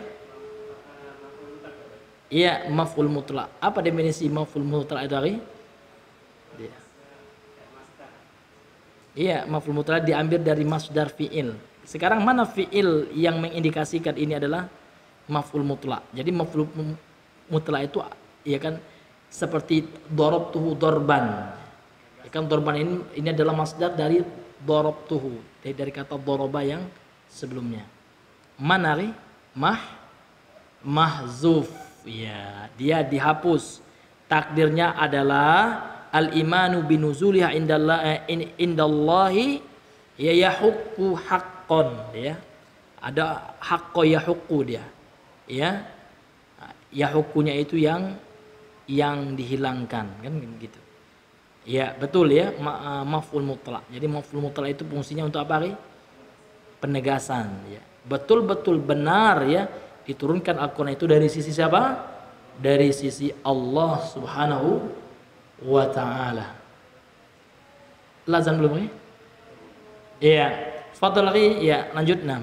Iya, maf'ul mutlak. Apa definisi maf'ul mutlak itu, akhi? Iya. Iya, maf'ul mutlak diambil dari masdar fi'il. Sekarang mana fi'il yang mengindikasikan ini adalah maf'ul mutlak. Jadi maf'ul mutlak itu, ya kan, seperti darabtuhu darban. Ya kan, darban ini adalah masdar dari darabtuhu, dari kata daraba yang sebelumnya. Mana, mahzuf, ya, dia dihapus. Takdirnya adalah al-imanu binuzuliha indallahi, ya, yahukku haqqon, ya. Ada haqqo yahukku dia. Ya. Yahukkunya itu yang dihilangkan, kan gitu. Ya, betul, ya, maf'ul mutlak. Jadi maf'ul mutlak itu fungsinya untuk apa, Ri? Penegasan, ya. Betul-betul benar, ya, diturunkan Al-Qur'an itu dari sisi siapa? Dari sisi Allah Subhanahu wa taala. Lazan belum, ya? Iya, fadhal lagi, ya, lanjut. Tsani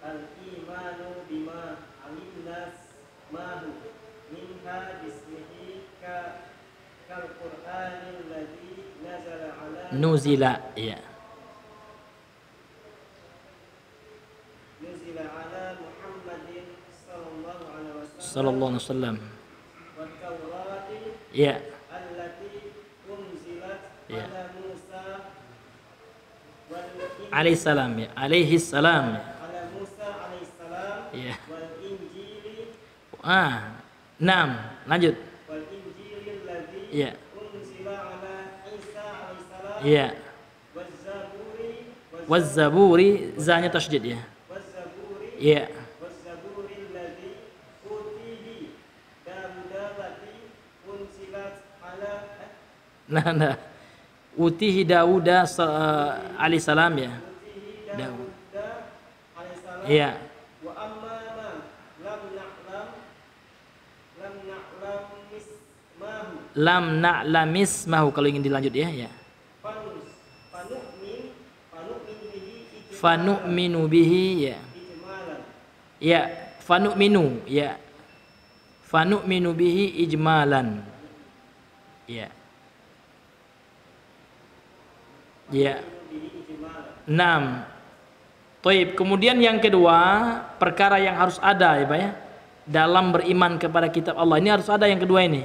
al-imanu bima alimna mahu minha bismihi kal Qur'anil ladzi nazala ala Nuzila, ya. nuzila ala Muhammadin Sallallahu alaihi wasallam. wa Taurati Ya. allati unzilat Ya. ala Musa Alaihi salam, ya. Alaihi salam. ala Musa alaihissalam Ya. wal injili Naam, lanjut. wal injilil ladzi Ya. unzila ala Isa alaihissalam Ya. waz zaburi Waz-zaburi, zanya tasydid, ya. Ya. waz zaburil ladzi utihi Dawudallati unzilat ala Nah. Utihi Dawuda alaihi salam, ya. utihi Dawud. Dawuda alaihissalam Ya. wa amma ma lam na'lam mismahu Lam na'lam ismahu, kalau ingin dilanjut, ya, ya. fanu'minu bihi Fanu'minu bihi, ya. ijmalan Ya, fanu'minu, ya. Fanu'minu bihi ijmalan. Ya. Ya. bihi ijmalan Naam. Taib. Kemudian yang kedua, perkara yang harus ada ya Pak ya, dalam beriman kepada kitab Allah. Ini harus ada yang kedua ini.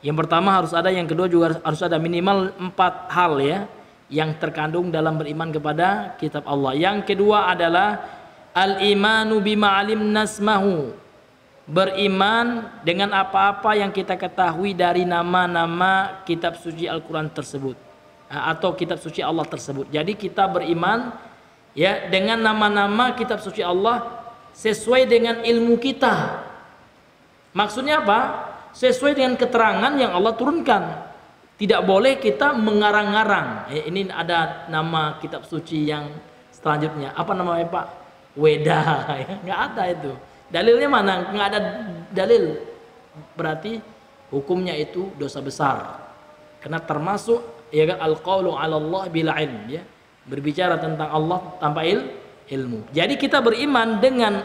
Yang pertama harus ada, yang kedua juga harus ada, minimal 4 hal ya yang terkandung dalam beriman kepada kitab Allah. Yang kedua adalah al-imanu bima alimna nasmahu. Beriman dengan apa-apa yang kita ketahui dari nama-nama kitab suci Al-Qur'an tersebut atau kitab suci Allah tersebut. Jadi kita beriman ya dengan nama-nama kitab suci Allah sesuai dengan ilmu kita. Maksudnya apa? Sesuai dengan keterangan yang Allah turunkan. Tidak boleh kita mengarang-arang. Ini ada nama kitab suci yang selanjutnya. Apa namanya Pak? Weda. Nggak ada itu. Dalilnya mana? Nggak ada dalil. Berarti hukumnya itu dosa besar. Karena termasuk ya kan al-qaulu 'ala Allah bila ilm ya. Berbicara tentang Allah tanpa ilmu. Jadi kita beriman dengan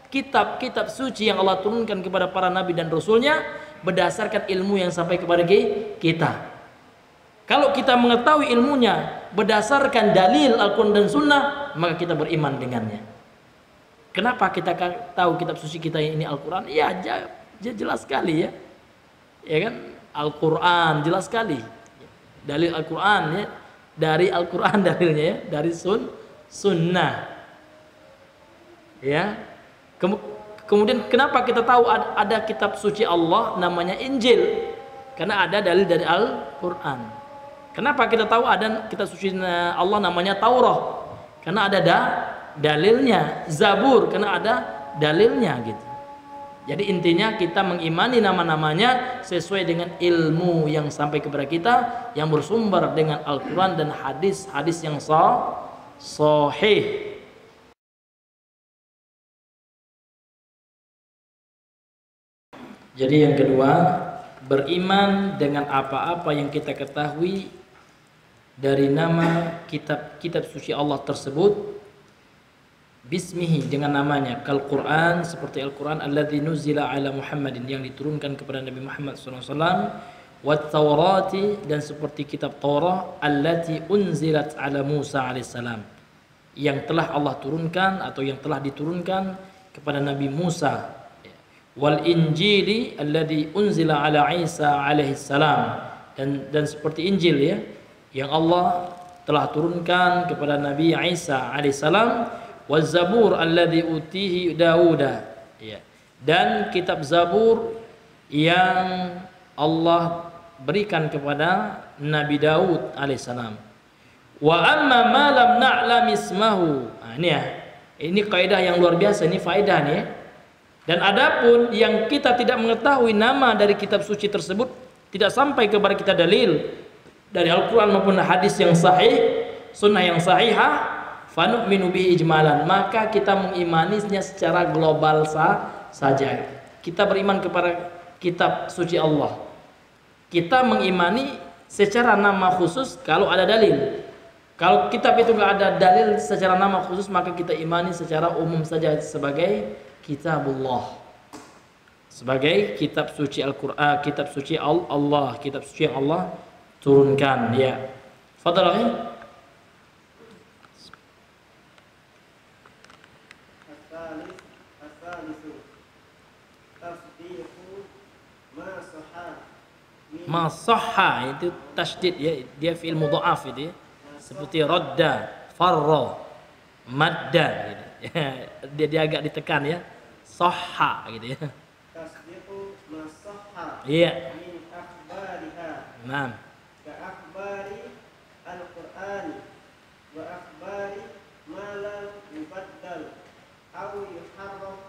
kitab-kitab suci yang Allah turunkan kepada para nabi dan rasulnya berdasarkan ilmu yang sampai kepada kita. Kalau kita mengetahui ilmunya berdasarkan dalil Al-Quran dan Sunnah, maka kita beriman dengannya. Kenapa kita tahu kitab suci kita ini Al-Quran? Ya jelas sekali ya. Ya kan? Al-Quran jelas sekali. Dalil Al-Quran ya. Dari Al-Quran dalilnya ya, dari sunnah ya. Kemudian kenapa kita tahu ada kitab suci Allah namanya Injil? Karena ada dalil dari Al-Quran. Kenapa kita tahu ada kitab suci Allah namanya Taurat? Karena ada dalilnya. Zabur karena ada dalilnya gitu. Jadi intinya kita mengimani nama-namanya sesuai dengan ilmu yang sampai kepada kita yang bersumber dengan Al-Quran dan hadis-hadis yang sahih. Jadi yang kedua, beriman dengan apa-apa yang kita ketahui dari nama kitab suci Allah tersebut. Bismihi dengan namanya, kal Quran seperti Al-Quran alladzi nuzila ala Muhammadin yang diturunkan kepada Nabi Muhammad SAW, wat Taurati dan seperti kitab Taurat allati unzilat ala Musa alaihissalam yang telah Allah turunkan atau yang telah diturunkan kepada Nabi Musa, wal Injili alladzi unzila ala Isa alaihissalam dan seperti Injil ya yang Allah telah turunkan kepada Nabi Isa alaihissalam, waz-zabur alladzi utihi Dauda ya. Dan kitab Zabur yang Allah berikan kepada Nabi Daud alaihissalam. Wa amma ma lam na'lam ismahu. Ini ya. Ini kaidah yang luar biasa, ini faedah nih. Dan adapun yang kita tidak mengetahui nama dari kitab suci tersebut, tidak sampai kepada kita dalil dari Al-Qur'an maupun hadis yang sahih, sunnah yang sahihah, fanu'minu bihi ijmalan, maka kita mengimaninya secara global saja. Kita beriman kepada kitab suci Allah. Kita mengimani secara nama khusus kalau ada dalil. Kalau kitab itu nggak ada dalil secara nama khusus, maka kita imani secara umum saja sebagai kitabullah. Sebagai kitab suci Al-Qur'an, kitab suci Allah, kitab suci yang Allah turunkan ya. Fadhal. Masahha itu tasydid ya, dia fi'il mudha'af itu ya. Seperti radda, farra, madda gitu. dia agak ditekan ya. Sahha gitu ya. Tasdiqu masahha Iya. min akhbariha. Naam. Ka akhbari al-Qur'an wa akhbari ma lam yubaddal aw yuharraf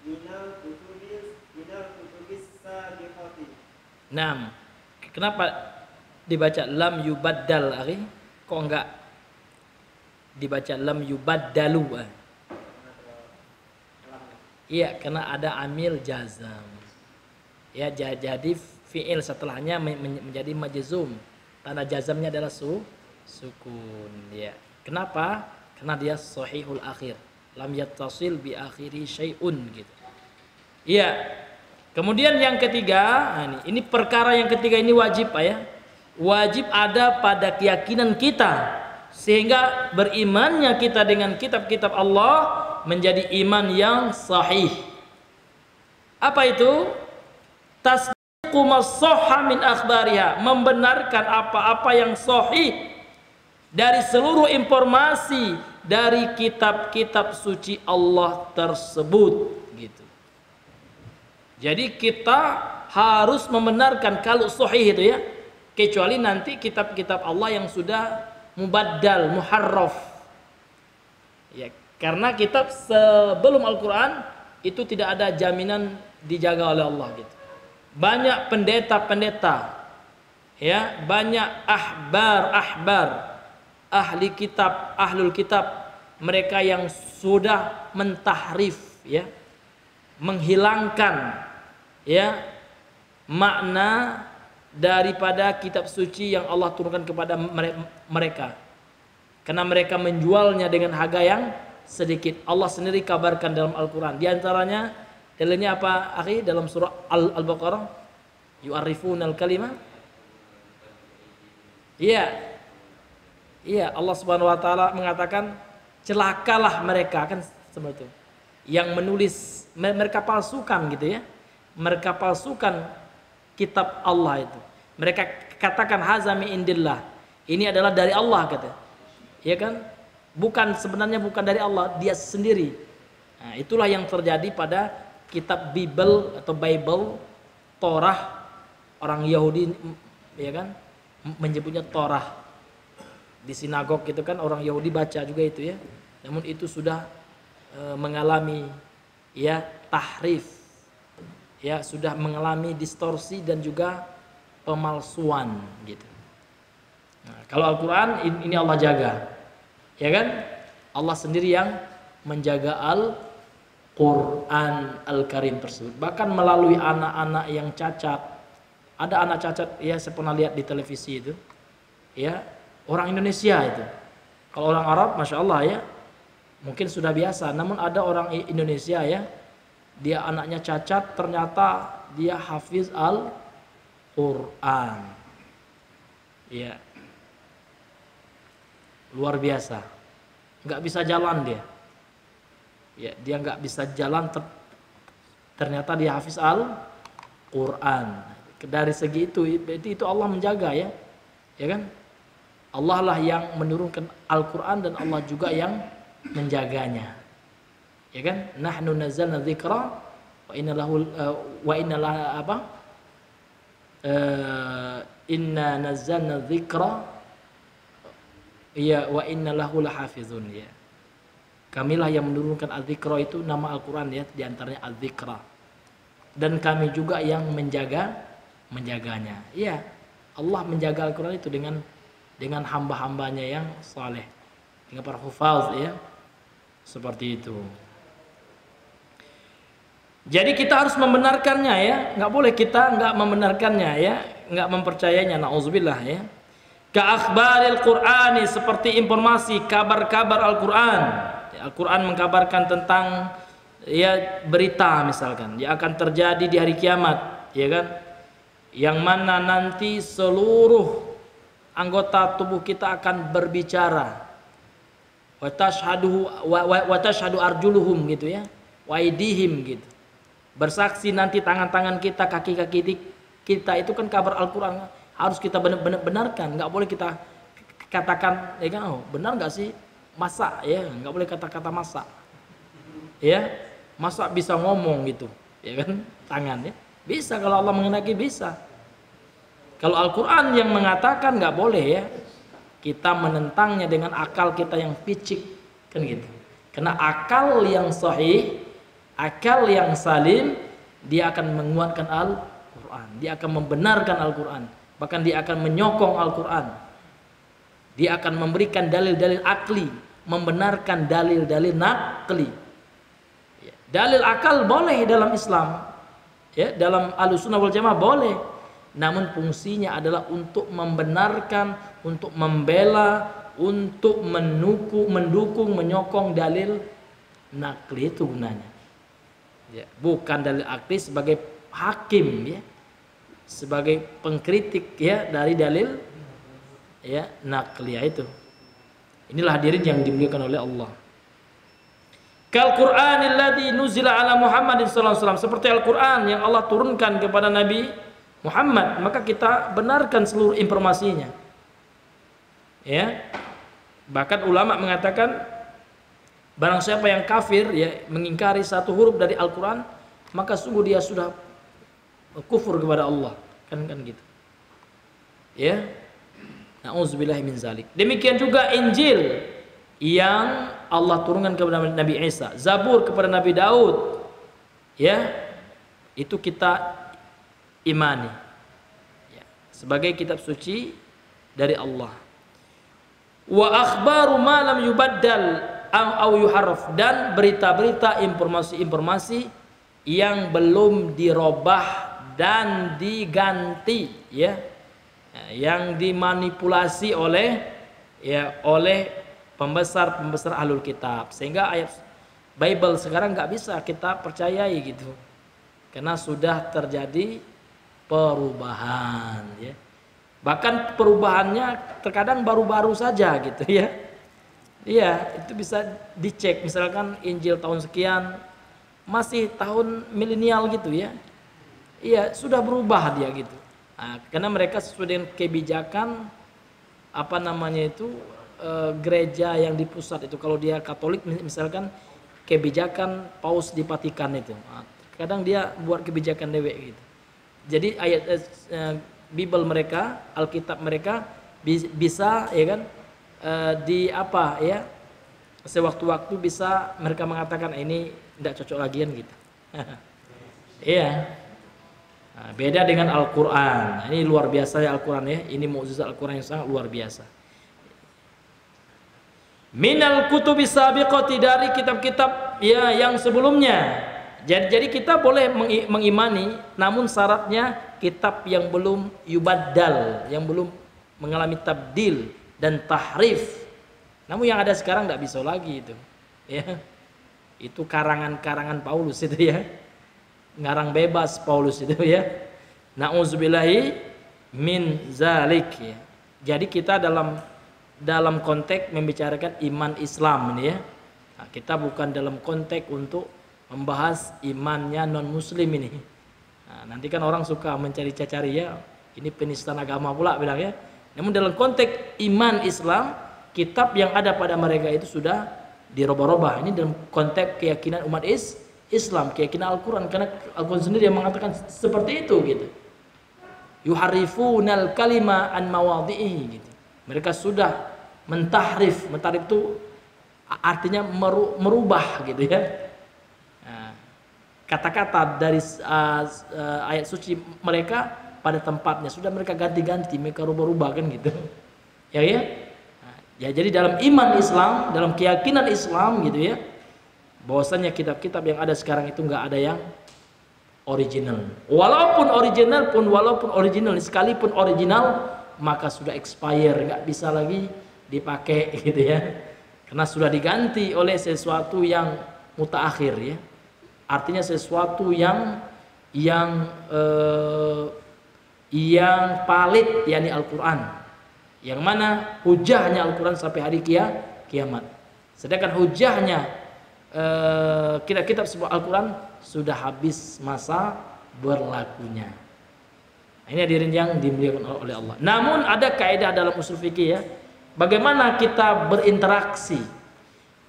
minal kutubis sabiqati. Naam. Kenapa dibaca lam yubaddal akhi? Kok enggak dibaca lam yubaddalu? Iya, karena ada amil jazam. Ya, jadi fi'il setelahnya menjadi majzum. Tanda jazamnya adalah sukun, ya. Kenapa? Karena dia sahihul akhir. Lam yattasil bi akhiri syai'un gitu. Iya. Kemudian yang ketiga, ini perkara yang ketiga ini wajib Pak ya. Wajib ada pada keyakinan kita sehingga berimannya kita dengan kitab-kitab Allah menjadi iman yang sahih. Apa itu? Tasdiqu mas-sahha min akhbariha, membenarkan apa-apa yang sahih dari seluruh informasi dari kitab-kitab suci Allah tersebut, gitu. Jadi kita harus membenarkan kalau sahih itu ya, kecuali nanti kitab-kitab Allah yang sudah mubaddal, muharraf. Ya, karena kitab sebelum Al-Qur'an itu tidak ada jaminan dijaga oleh Allah, gitu. Banyak pendeta-pendeta, ya, banyak ahbar ahli kitab, ahlul kitab, mereka yang sudah mentahrif, ya, menghilangkan, ya, makna daripada kitab suci yang Allah turunkan kepada mereka, karena mereka menjualnya dengan harga yang sedikit. Allah sendiri kabarkan dalam Al-Quran, di antaranya dalilnya apa, akhi? Dalam surah Al-Baqarah, yu'arrifunal kalimah. Iya, Allah Subhanahu wa taala mengatakan celakalah mereka, kan seperti itu, yang menulis, mereka palsukan, gitu ya. Mereka palsukan kitab Allah itu. Mereka katakan hazami indillah, ini adalah dari Allah, kata. Ya kan? Sebenarnya bukan dari Allah, dia sendiri. Nah, itulah yang terjadi pada kitab Bible atau Bible, Torah. Orang Yahudi, ya kan, menyebutnya Torah. Di sinagog itu kan orang Yahudi baca juga itu, ya. Namun itu sudah mengalami, ya, tahrif. Ya, sudah mengalami distorsi dan juga pemalsuan, gitu. Nah, kalau Al-Quran ini Allah jaga, ya kan? Allah sendiri yang menjaga Al-Quran Al-Karim tersebut. Bahkan melalui anak-anak yang cacat. Ada anak cacat, ya, saya pernah lihat di televisi itu, ya, orang Indonesia itu. Kalau orang Arab, masya Allah, ya, mungkin sudah biasa. Namun ada orang Indonesia, ya, dia anaknya cacat, ternyata dia hafiz Al-Quran, ya, luar biasa. Nggak bisa jalan dia, ya, dia nggak bisa jalan, ternyata dia hafiz Al-Quran. Dari segi itu Allah menjaga, ya, ya kan? Allah lah yang menurunkan Al-Quran dan Allah juga yang menjaganya. Ya kan? Nahnu nazzalna dzikra wa inna lahu inna nazzalna dzikra ya wa inna lahu lahafizun, ya. Kamilah yang menurunkan adzikra, itu nama Al-Qur'an, ya, di antaranya adzikra. Dan kami juga yang menjaganya. Iya, Allah menjaga Al-Qur'an itu dengan hamba-hambanya yang saleh, dengan para hufaz, ya. Seperti itu. Jadi kita harus membenarkannya, ya, nggak boleh kita nggak membenarkannya, ya, nggak mempercayainya. Nauzubillah, ya. Ka akhbaril Qur'ani, seperti informasi kabar-kabar Al-Qur'an. Al-Qur'an mengkabarkan tentang, ya, berita misalkan yang akan terjadi di hari kiamat, ya kan? Yang mana nanti seluruh anggota tubuh kita akan berbicara. Wa tashhadu arjuluhum, gitu, ya. Wa aydihim, gitu. Bersaksi nanti tangan-tangan kita, kaki-kaki kita, itu kan kabar Al-Quran, harus kita benar-benar benarkan. Nggak boleh kita katakan, ya kan, oh, benar nggak sih, masa, ya, nggak boleh kata-kata masa, ya, masa bisa ngomong, gitu, ya kan, tangan, ya, bisa kalau Allah mengenaki, bisa. Kalau Al-Quran yang mengatakan, nggak boleh, ya, kita menentangnya dengan akal kita yang picik, kan gitu. Karena akal yang sahih, akal yang salim, dia akan menguatkan Al-Quran, dia akan membenarkan Al-Quran, bahkan dia akan menyokong Al-Quran, dia akan memberikan dalil-dalil akli, membenarkan dalil-dalil nakli. Dalil akal boleh dalam Islam, ya, dalam Ahlussunnah wal Jamaah boleh, namun fungsinya adalah untuk membenarkan, untuk membela, untuk mendukung, menyokong dalil nakli, itu gunanya. Ya, bukan dalil akli sebagai hakim, ya, sebagai pengkritik, ya, dari dalil, ya, nakliyah itu. Inilah hadirin yang dimuliakan oleh Allah. Kal Qur'anil ladzi nuzila ala Muhammadin sallallahu alaihi wasallam, seperti Al-Qur'an yang Allah turunkan kepada Nabi Muhammad, maka kita benarkan seluruh informasinya. Ya. Bahkan ulama mengatakan barang siapa yang kafir ya mengingkari satu huruf dari Al-Qur'an, maka sungguh dia sudah kufur kepada Allah. Kan gitu. Ya. Nauzubillahi min zalik. Demikian juga Injil yang Allah turunkan kepada Nabi Isa, Zabur kepada Nabi Daud, ya, itu kita imani, ya, sebagai kitab suci dari Allah. Wa akhbaru ma lam yubaddal au yuharraf, dan berita-berita, informasi-informasi yang belum dirubah dan diganti, ya, yang dimanipulasi oleh pembesar ahlul kitab, sehingga ayat Bible sekarang nggak bisa kita percayai gitu, karena sudah terjadi perubahan, ya. Bahkan perubahannya terkadang baru-baru saja gitu, ya. Iya, itu bisa dicek, misalkan Injil tahun sekian masih tahun milenial gitu, ya. Iya, sudah berubah dia gitu. Nah, karena mereka sesuai dengan kebijakan gereja yang di pusat itu. Kalau dia Katolik misalkan kebijakan Paus di Vatikan itu, kadang dia buat kebijakan dewek gitu. Jadi ayat Bible mereka, Alkitab mereka bisa, ya kan, sewaktu-waktu bisa mereka mengatakan ini tidak cocok lagian gitu. Iya. Nah, beda dengan Al-Quran. Ini luar biasa ya Al-Quran, ya. Ini mukjizat Al-Quran yang sangat luar biasa. Minal kutubi sabiqati, dari kitab-kitab ya yang sebelumnya. Jadi kita boleh mengimani, namun syaratnya kitab yang belum yubaddal, yang belum mengalami tabdil dan tahrif. Namun yang ada sekarang tidak bisa lagi itu. Ya. Itu karangan-karangan Paulus itu, ya. Ngarang bebas Paulus itu, ya. Nauzubillahi min zalik, ya. Jadi kita dalam konteks membicarakan iman Islam ini, ya. Nah, kita bukan dalam konteks untuk membahas imannya non muslim ini. Nah, nanti kan orang suka mencari-cari, ya, ini penistaan agama pula bilang, ya. Namun dalam konteks iman Islam, kitab yang ada pada mereka itu sudah dirubah-rubah. Ini dalam konteks keyakinan umat Islam, keyakinan Al-Quran, karena Al-Quran sendiri yang mengatakan seperti itu gitu. Yuharifunal kalima an mawadhi'i gitu. Mereka sudah mentahrif itu artinya merubah gitu, ya. Kata-kata dari ayat suci mereka pada tempatnya sudah mereka ganti-ganti, mereka rubah-rubah kan gitu. Ya. Ya, jadi dalam iman Islam, dalam keyakinan Islam gitu, ya, bahwasanya kitab-kitab yang ada sekarang itu nggak ada yang original. Walaupun original sekalipun original, maka sudah expire, nggak bisa lagi dipakai gitu, ya. Karena sudah diganti oleh sesuatu yang mutaakhir, ya. Artinya sesuatu yang palit, yakni Al-Qur'an. Yang mana hujahnya Al-Quran sampai hari kiamat. Sedangkan hujahnya kitab-kitab sebuah Al-Quran sudah habis masa berlakunya. Ini hadirin yang dimuliakan oleh Allah. Namun ada kaidah dalam usul fikih, ya. Bagaimana kita berinteraksi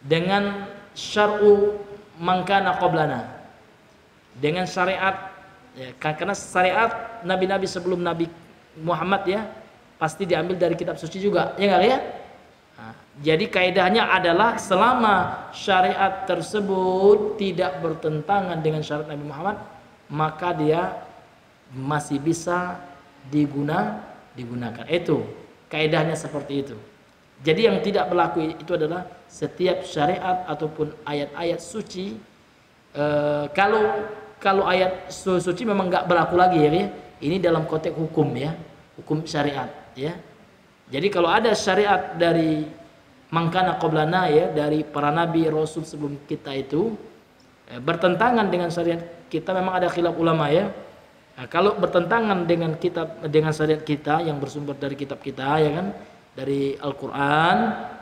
dengan syar'u mangkana qablana, dengan syariat, ya, karena syariat nabi-nabi sebelum Nabi Muhammad, ya, pasti diambil dari kitab suci juga, ya nggak, ya? Nah, jadi kaidahnya adalah selama syariat tersebut tidak bertentangan dengan syariat Nabi Muhammad, maka dia masih bisa digunakan. Itu kaidahnya seperti itu. Jadi yang tidak berlaku itu adalah setiap syariat ataupun ayat-ayat suci. Kalau ayat suci memang nggak berlaku lagi, ya. Ini dalam konteks hukum, ya, hukum syariat, ya. Jadi kalau ada syariat dari mangkana qablana, ya, dari para nabi rasul sebelum kita itu bertentangan dengan syariat kita, memang ada khilaf ulama, ya. Nah, kalau bertentangan dengan syariat kita yang bersumber dari kitab kita, ya kan, dari Al-Quran,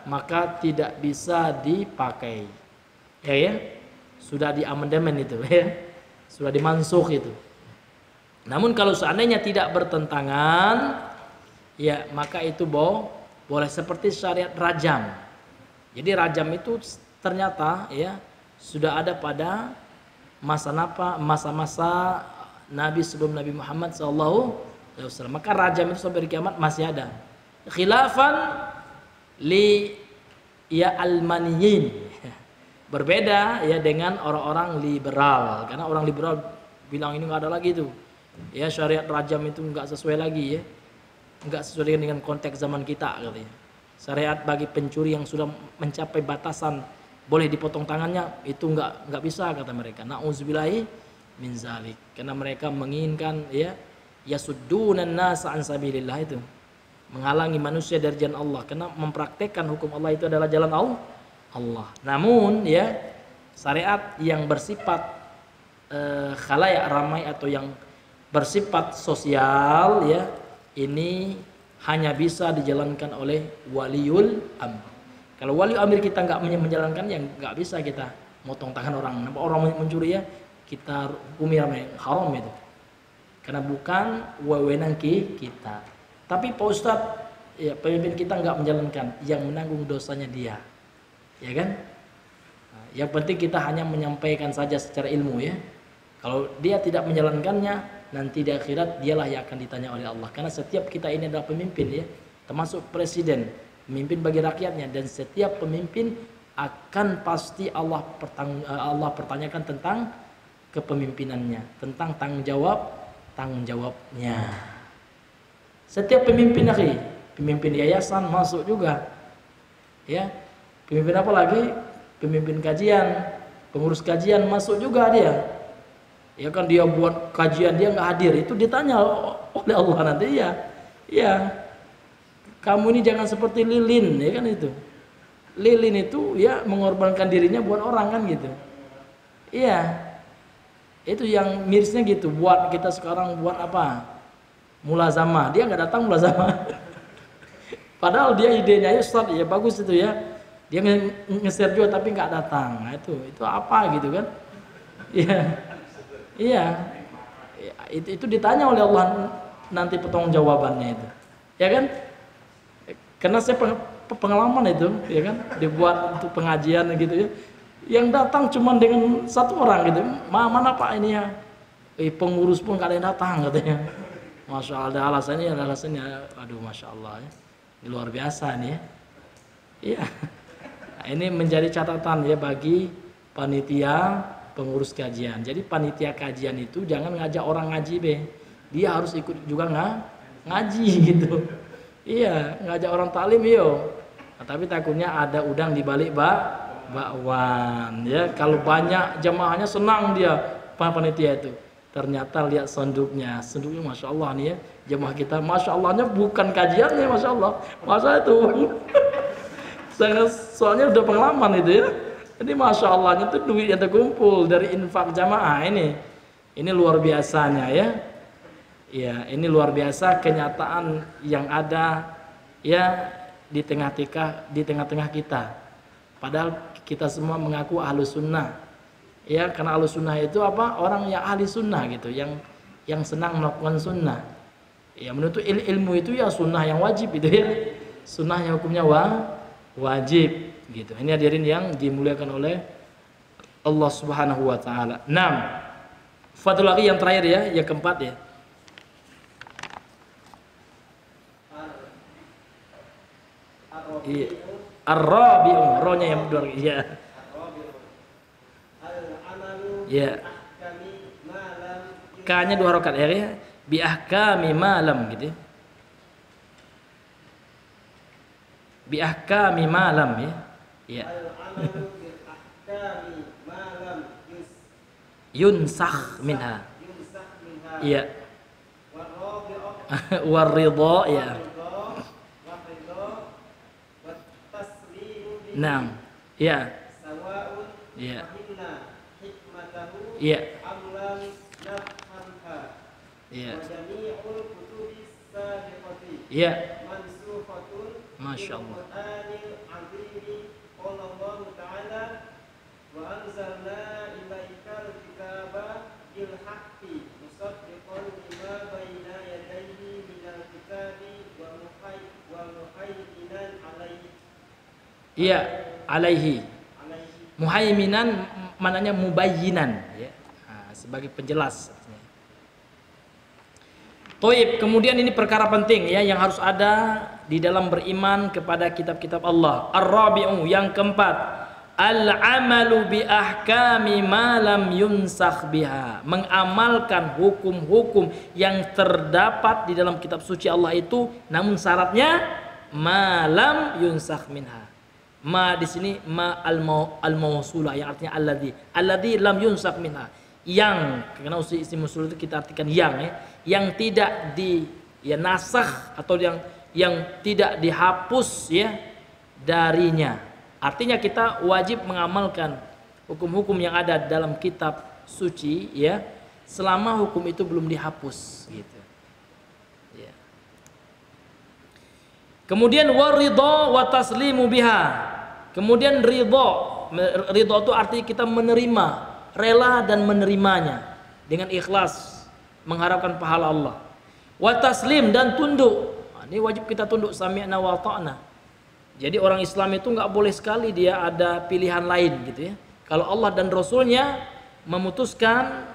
maka tidak bisa dipakai. Ya, sudah diamandemen itu, ya, sudah dimansuh itu. Namun kalau seandainya tidak bertentangan, ya maka itu boleh, seperti syariat rajam. Jadi rajam itu ternyata ya sudah ada pada masa-masa Nabi sebelum Nabi Muhammad SAW. Maka rajam itu sampai kiamat masih ada. Khilafan li ya almaniyin, berbeda ya dengan orang-orang liberal, karena orang liberal bilang ini nggak ada lagi tuh ya, syariat rajam itu nggak sesuai lagi ya, nggak sesuai dengan konteks zaman kita katanya. Syariat bagi pencuri yang sudah mencapai batasan boleh dipotong tangannya itu nggak bisa kata mereka. Nauzubillahi min zalik, karena mereka menginginkan ya yasuddunan nasa an sabilillah, itu menghalangi manusia dari jalan Allah, karena mempraktekkan hukum Allah itu adalah jalan Allah. Namun ya syariat yang bersifat khalayak ramai atau yang bersifat sosial ya, ini hanya bisa dijalankan oleh waliul amr. Kalau wali amir kita nggak menjalankan, ya nggak bisa kita motong tangan orang. Nampak orang mencuri ya kita hukumi haram itu, karena bukan wewenang kita. Tapi Pak Ustadz, ya pemimpin kita nggak menjalankan, yang menanggung dosanya dia, ya kan? Nah, yang penting kita hanya menyampaikan saja secara ilmu ya. Kalau dia tidak menjalankannya, nanti di akhirat dialah yang akan ditanya oleh Allah. Karena setiap kita ini adalah pemimpin ya, termasuk presiden, pemimpin bagi rakyatnya, dan setiap pemimpin akan pasti Allah pertanyakan tentang kepemimpinannya, tentang tanggung jawabnya. Setiap pemimpin pemimpin yayasan masuk juga, ya. Pemimpin apa lagi? Pemimpin kajian, pengurus kajian masuk juga dia. Ya kan, dia buat kajian dia nggak hadir, itu ditanya oleh Allah nanti ya. Kamu ini jangan seperti lilin, ya kan itu. Lilin itu ya mengorbankan dirinya buat orang kan gitu. Iya. Itu yang mirisnya gitu. Buat kita sekarang buat apa? Mulazamah, dia nggak datang mulazamah. Padahal dia idenya ya Ustaz, ya bagus itu ya. Dia nge-share juga tapi nggak datang. Nah, itu apa gitu kan? Iya. Itu ditanya oleh Allah nanti pertanggungjawabannya itu. Ya kan? Karena saya pengalaman itu, ya kan? Dibuat untuk pengajian gitu ya. Yang datang cuma dengan satu orang gitu. Mana Pak ini ya? Pengurus pun nggak ada yang datang katanya. Masya Allah, ada alasannya. Aduh, Masya Allah ya. Ini luar biasa nih ya. Iya. Nah, ini menjadi catatan ya bagi panitia pengurus kajian. Jadi panitia kajian itu jangan ngajak orang ngaji dia harus ikut juga ngaji gitu. Iya, ngajak orang taklim Nah, tapi takutnya ada udang di balik bakwan ya. Kalau banyak jamaahnya senang dia panitia itu. Ternyata lihat sonduknya Masya Allah nih ya, jemaah kita Masya Allahnya bukan kajiannya, Masya Allah, masa itu soalnya udah pengalaman itu ya. Jadi Masya Allahnya itu duit yang terkumpul dari infak jamaah ini luar biasanya ya. Ya, ini luar biasa kenyataan yang ada ya di tengah-tengah kita. Padahal kita semua mengaku ahlus sunnah. Ya, karena ahlus sunnah itu apa? Orang yang ahli sunnah gitu, yang senang melakukan sunnah. Ya, menuntut ilmu itu ya sunnah yang wajib itu ya. Sunnah yang hukumnya wajib gitu. Ini hadirin yang dimuliakan oleh Allah Subhanahu wa taala. 6. Satu lagi yang terakhir ya, yang keempat ya. Iya. Ar-rabi'u, rohnya yang dua ya. Ya. K-nya 2 rakaat ya. Bi ahkami malam gitu. Bi ahkami malam ya. Ya. Yunsakh minha. Iya. Waridha ya. Naam. Ya. Ya. Iya. Iya. Iya. Masya Allah. Iya, alaihi. Muhaiminan maknanya mubayyinan, ya. Nah, sebagai penjelas. Toib, kemudian ini perkara penting ya yang harus ada di dalam beriman kepada kitab-kitab Allah. Ar-rabi'u, yang keempat, al-amalu bi ahkami ma lam yunsakh biha. Mengamalkan hukum-hukum yang terdapat di dalam kitab suci Allah itu, namun syaratnya ma lam yunsakh minha. Ma di sini ma al-mausulah yang artinya alladzi lam yunsakh minha. Yang, karena isim mausul itu kita artikan yang tidak nasakh atau yang tidak dihapus ya darinya. Artinya kita wajib mengamalkan hukum-hukum yang ada dalam kitab suci ya selama hukum itu belum dihapus gitu. Ya. Kemudian waridha wa taslimu biha. Kemudian ridha itu artinya kita menerima, rela dan menerimanya dengan ikhlas, mengharapkan pahala Allah. Wa taslim, dan tunduk. Ini wajib kita tunduk, sami'na wa ta'na. Jadi orang Islam itu nggak boleh sekali dia ada pilihan lain gitu ya. Kalau Allah dan Rasulnya memutuskan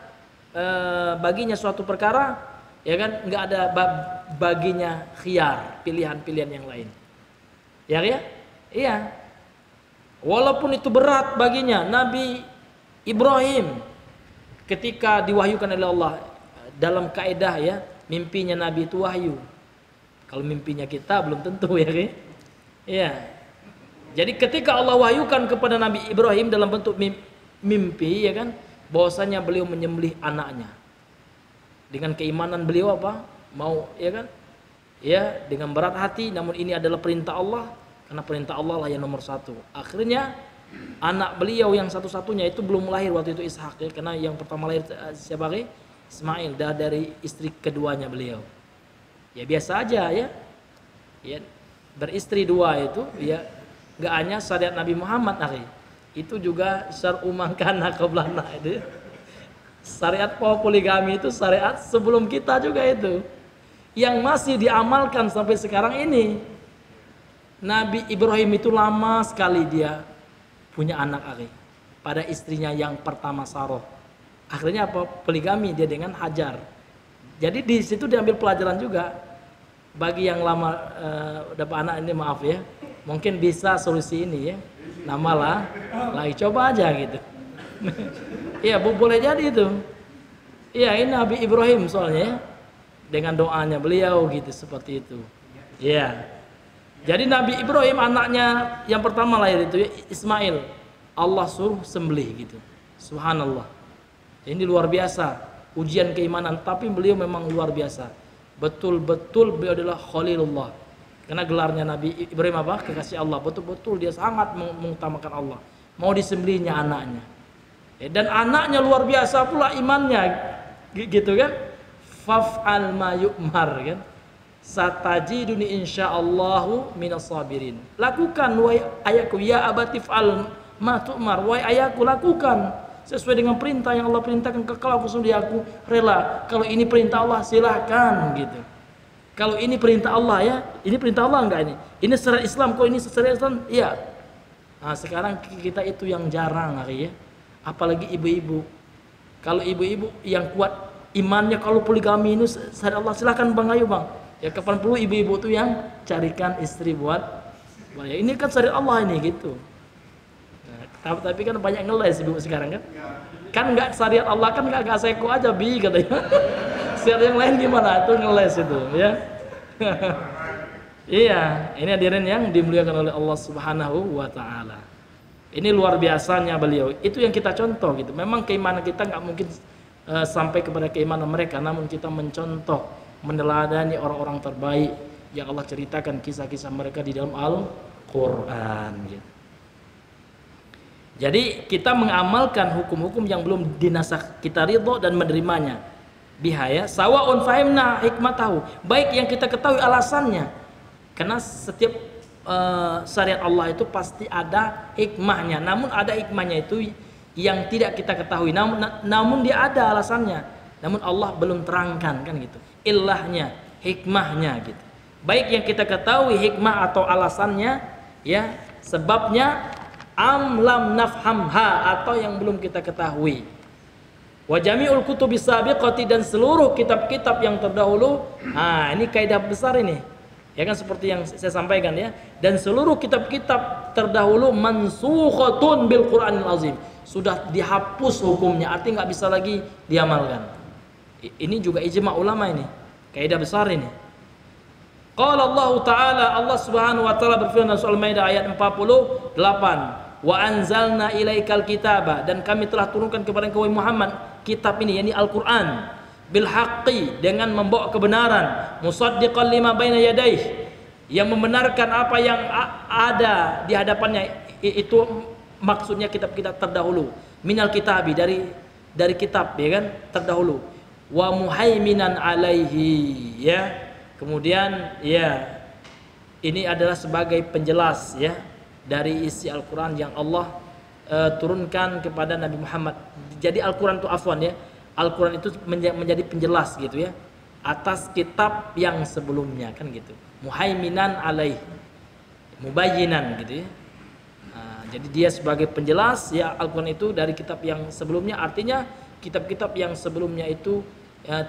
baginya suatu perkara, ya kan, nggak ada baginya khiyar, pilihan-pilihan yang lain. Ya, iya. Walaupun itu berat baginya. Nabi Ibrahim ketika diwahyukan oleh Allah, dalam kaidah ya, mimpinya Nabi itu wahyu. Kalau mimpinya kita belum tentu ya kan? Iya. Jadi ketika Allah wahyukan kepada Nabi Ibrahim dalam bentuk mimpi ya kan, bahwasanya beliau menyembelih anaknya. Dengan keimanan beliau apa? Mau ya kan? Ya, dengan berat hati, namun ini adalah perintah Allah, karena perintah Allah lah yang nomor satu. Akhirnya anak beliau yang satu-satunya itu belum lahir waktu itu Ishak ya, karena yang pertama lahir siapa? Ismail, dari istri keduanya beliau. Ya biasa aja ya. Ya, beristri dua itu ya enggak hanya syariat Nabi Muhammad itu juga syar'u man kana qablana itu. Syariat poligami itu syariat sebelum kita juga itu. Yang masih diamalkan sampai sekarang ini. Nabi Ibrahim itu lama sekali dia punya anak pada istrinya yang pertama Saroh. Akhirnya apa? Poligami dia dengan Hajar. Jadi di situ diambil pelajaran juga bagi yang lama dapat anak ini, maaf ya, mungkin bisa solusi ini ya, namalah lagi coba aja gitu. Iya boleh jadi itu. Iya ini Nabi Ibrahim soalnya ya, dengan doanya beliau gitu seperti itu. Iya. Jadi Nabi Ibrahim anaknya yang pertama lahir itu ya, Ismail, Allah suruh sembelih gitu. Subhanallah. Ini luar biasa ujian keimanan, tapi beliau memang luar biasa. Betul-betul beliau adalah Khalilullah. Karena gelarnya Nabi Ibrahim apa? Kekasih Allah. Betul-betul dia sangat mengutamakan Allah. Mau disembelihnya anaknya. Dan anaknya luar biasa pula imannya. Gitu kan? Faf'al ma yu'mar kan? Satajiduni insyaallahu minas sabirin. Lakukan wahai ayahku, ya abati fa'al ma tu'mar. Wahai ayahku, lakukan sesuai dengan perintah yang Allah perintahkan. Kalau aku sendiri aku rela. Kalau ini perintah Allah silahkan gitu. Kalau ini perintah Allah ya, ini perintah Allah enggak ini? Ini syariat Islam, kok ini syariat Islam? Iya. Nah, sekarang kita itu yang jarang ya. Apalagi ibu-ibu. Kalau ibu-ibu yang kuat imannya, kalau poligami ini syariat Allah, silahkan Bang, ayo Bang. Ya kapan perlu ibu-ibu tuh yang carikan istri buat ya, ini kan syariat Allah ini gitu. Nah, tapi kan banyak ngeles ibu sekarang kan. Kan enggak syariat Allah kan enggak seko aja bi katanya. Syariat yang lain gimana tuh ngeles itu ya. Iya, ini hadirin yang dimuliakan oleh Allah Subhanahu wa taala. Ini luar biasanya beliau. Itu yang kita contoh gitu. Memang keimanan kita enggak mungkin sampai kepada keimanan mereka, namun kita mencontoh, meneladani orang-orang terbaik yang Allah ceritakan kisah-kisah mereka di dalam Al-Quran gitu. Jadi kita mengamalkan hukum-hukum yang belum dinasakh, kita ridho dan menerimanya. Bihaya sawa'un fahimna hikmatahu, baik yang kita ketahui alasannya Karena setiap syariat Allah itu pasti ada hikmahnya. Namun ada hikmahnya itu yang tidak kita ketahui. Namun dia ada alasannya. Namun Allah belum terangkan kan gitu. Ilahnya, hikmahnya gitu. Baik yang kita ketahui hikmah atau alasannya, ya, sebabnya lam nafhamha atau yang belum kita ketahui. Wa jami'ul kutubis sabiqati dan seluruh kitab-kitab yang terdahulu. Ini kaidah besar ini. Ya kan seperti yang saya sampaikan ya. Dan seluruh kitab-kitab terdahulu mansukhatun bil Qur'anil azim. Sudah dihapus hukumnya, artinya nggak bisa lagi diamalkan. Ini juga ijma ulama ini. Kaidah besar ini. Qala Allah Ta'ala, Allah Subhanahu wa taala berfirman dalam surah Al-Maidah ayat 48, wa anzalna ilaikal kitaba, dan kami telah turunkan kepada engkau Muhammad kitab ini, yakni Al-Qur'an, bil haqqi, dengan membawa kebenaran, musaddiqan lima baina yadayhi, yang membenarkan apa yang ada di hadapannya. Itu maksudnya kitab-kitab terdahulu, minal kitabi, dari kitab, ya kan, terdahulu, wa muhaiminan alaihi, ya. Kemudian ya, ini adalah sebagai penjelas ya dari isi Al-Qur'an yang Allah turunkan kepada Nabi Muhammad. Jadi Al-Qur'an itu afwan ya. Al-Qur'an itu menjadi penjelas gitu ya atas kitab yang sebelumnya kan gitu. Muhaiminan alaih, mubayyinan gitu ya. Jadi dia sebagai penjelas ya, Al-Qur'an itu dari kitab yang sebelumnya, artinya kitab-kitab yang sebelumnya itu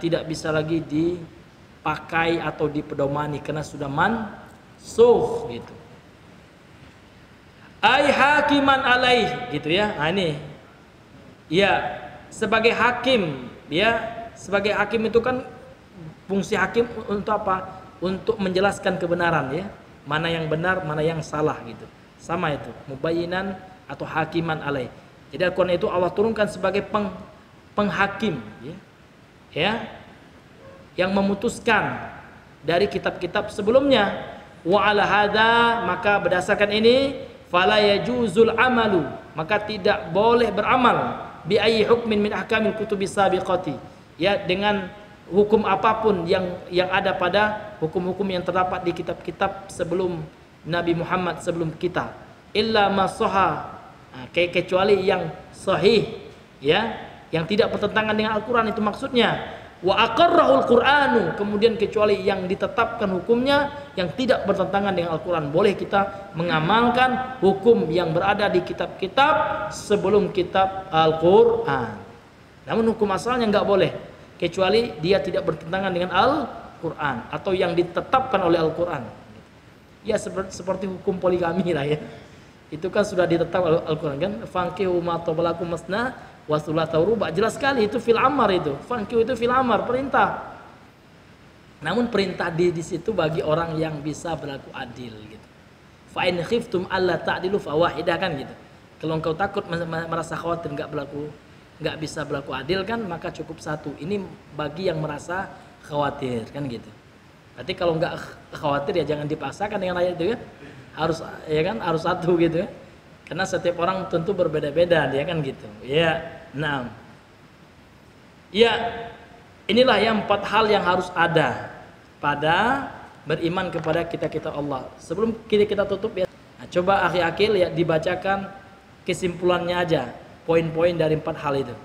tidak bisa lagi dipakai atau dipedomani karena sudah mansukh gitu. Ai hakiman alaih gitu ya. Ini ya, sebagai hakim ya, sebagai hakim itu kan fungsi hakim untuk apa? Untuk menjelaskan kebenaran ya. Mana yang benar, mana yang salah gitu. Sama itu, mubayyinan atau hakiman alaih. Jadi Al-Qur'an itu Allah turunkan sebagai penghakim ya. Ya. Yang memutuskan dari kitab-kitab sebelumnya. Wa ala hadza, maka berdasarkan ini, fala yajuzul amalu, maka tidak boleh beramal bi ayyi hukmin min ahkamil kutubis sabiqati, ya, dengan hukum apapun yang ada pada hukum-hukum yang terdapat di kitab-kitab sebelum Nabi Muhammad, sebelum kita, illa ma sahha, kecuali yang sahih ya, yang tidak bertentangan dengan Al-Qur'an, itu maksudnya. Wa aqarrahul Qur'anu, kemudian kecuali yang ditetapkan hukumnya yang tidak bertentangan dengan Al-Qur'an, boleh kita mengamalkan hukum yang berada di kitab-kitab sebelum kitab Al-Qur'an. Namun hukum asalnya enggak boleh kecuali dia tidak bertentangan dengan Al-Qur'an atau yang ditetapkan oleh Al-Qur'an. Ya seperti hukum poligami lah ya. Itu kan sudah ditetapkan oleh Al-Qur'an kan, fankihu ma tabalakum masna wasulah tauruba, jelas sekali itu fil amar, itu fankiu itu fil amar, perintah. Namun perintah di situ bagi orang yang bisa berlaku adil gitu. Fa in khiftum alla ta'dilu fawahidah kan gitu. Kalau engkau takut merasa khawatir enggak bisa berlaku adil kan, maka cukup satu. Ini bagi yang merasa khawatir kan gitu. Berarti kalau enggak khawatir ya jangan dipaksakan dengan ayat itu ya. Harus ya kan, harus satu gitu ya. Karena setiap orang tentu berbeda-beda dia kan gitu. Ya. Nah, ya, inilah yang 4 hal yang harus ada pada beriman kepada kita Allah. Sebelum kita tutup ya, coba akhi akil ya, dibacakan kesimpulannya aja, poin-poin dari 4 hal itu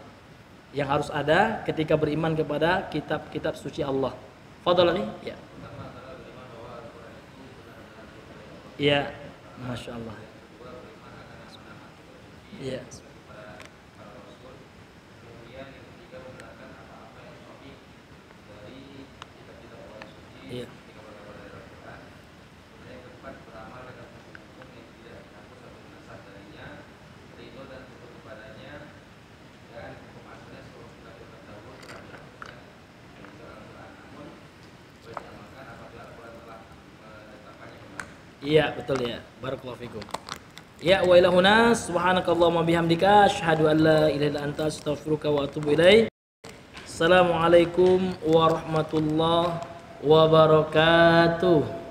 yang harus ada ketika beriman kepada kitab-kitab suci Allah. Fadhal nih, ya. Ya, masya Allah. Ya. Iya. Iya, betul ya. Barakallahu fikum. Ya, wa ila huna subhanakallahumma bihamdika asyhadu an la ilaha illa anta astaghfiruka wa atubu ilaik. Assalamualaikum warahmatullahi wabarakatuh.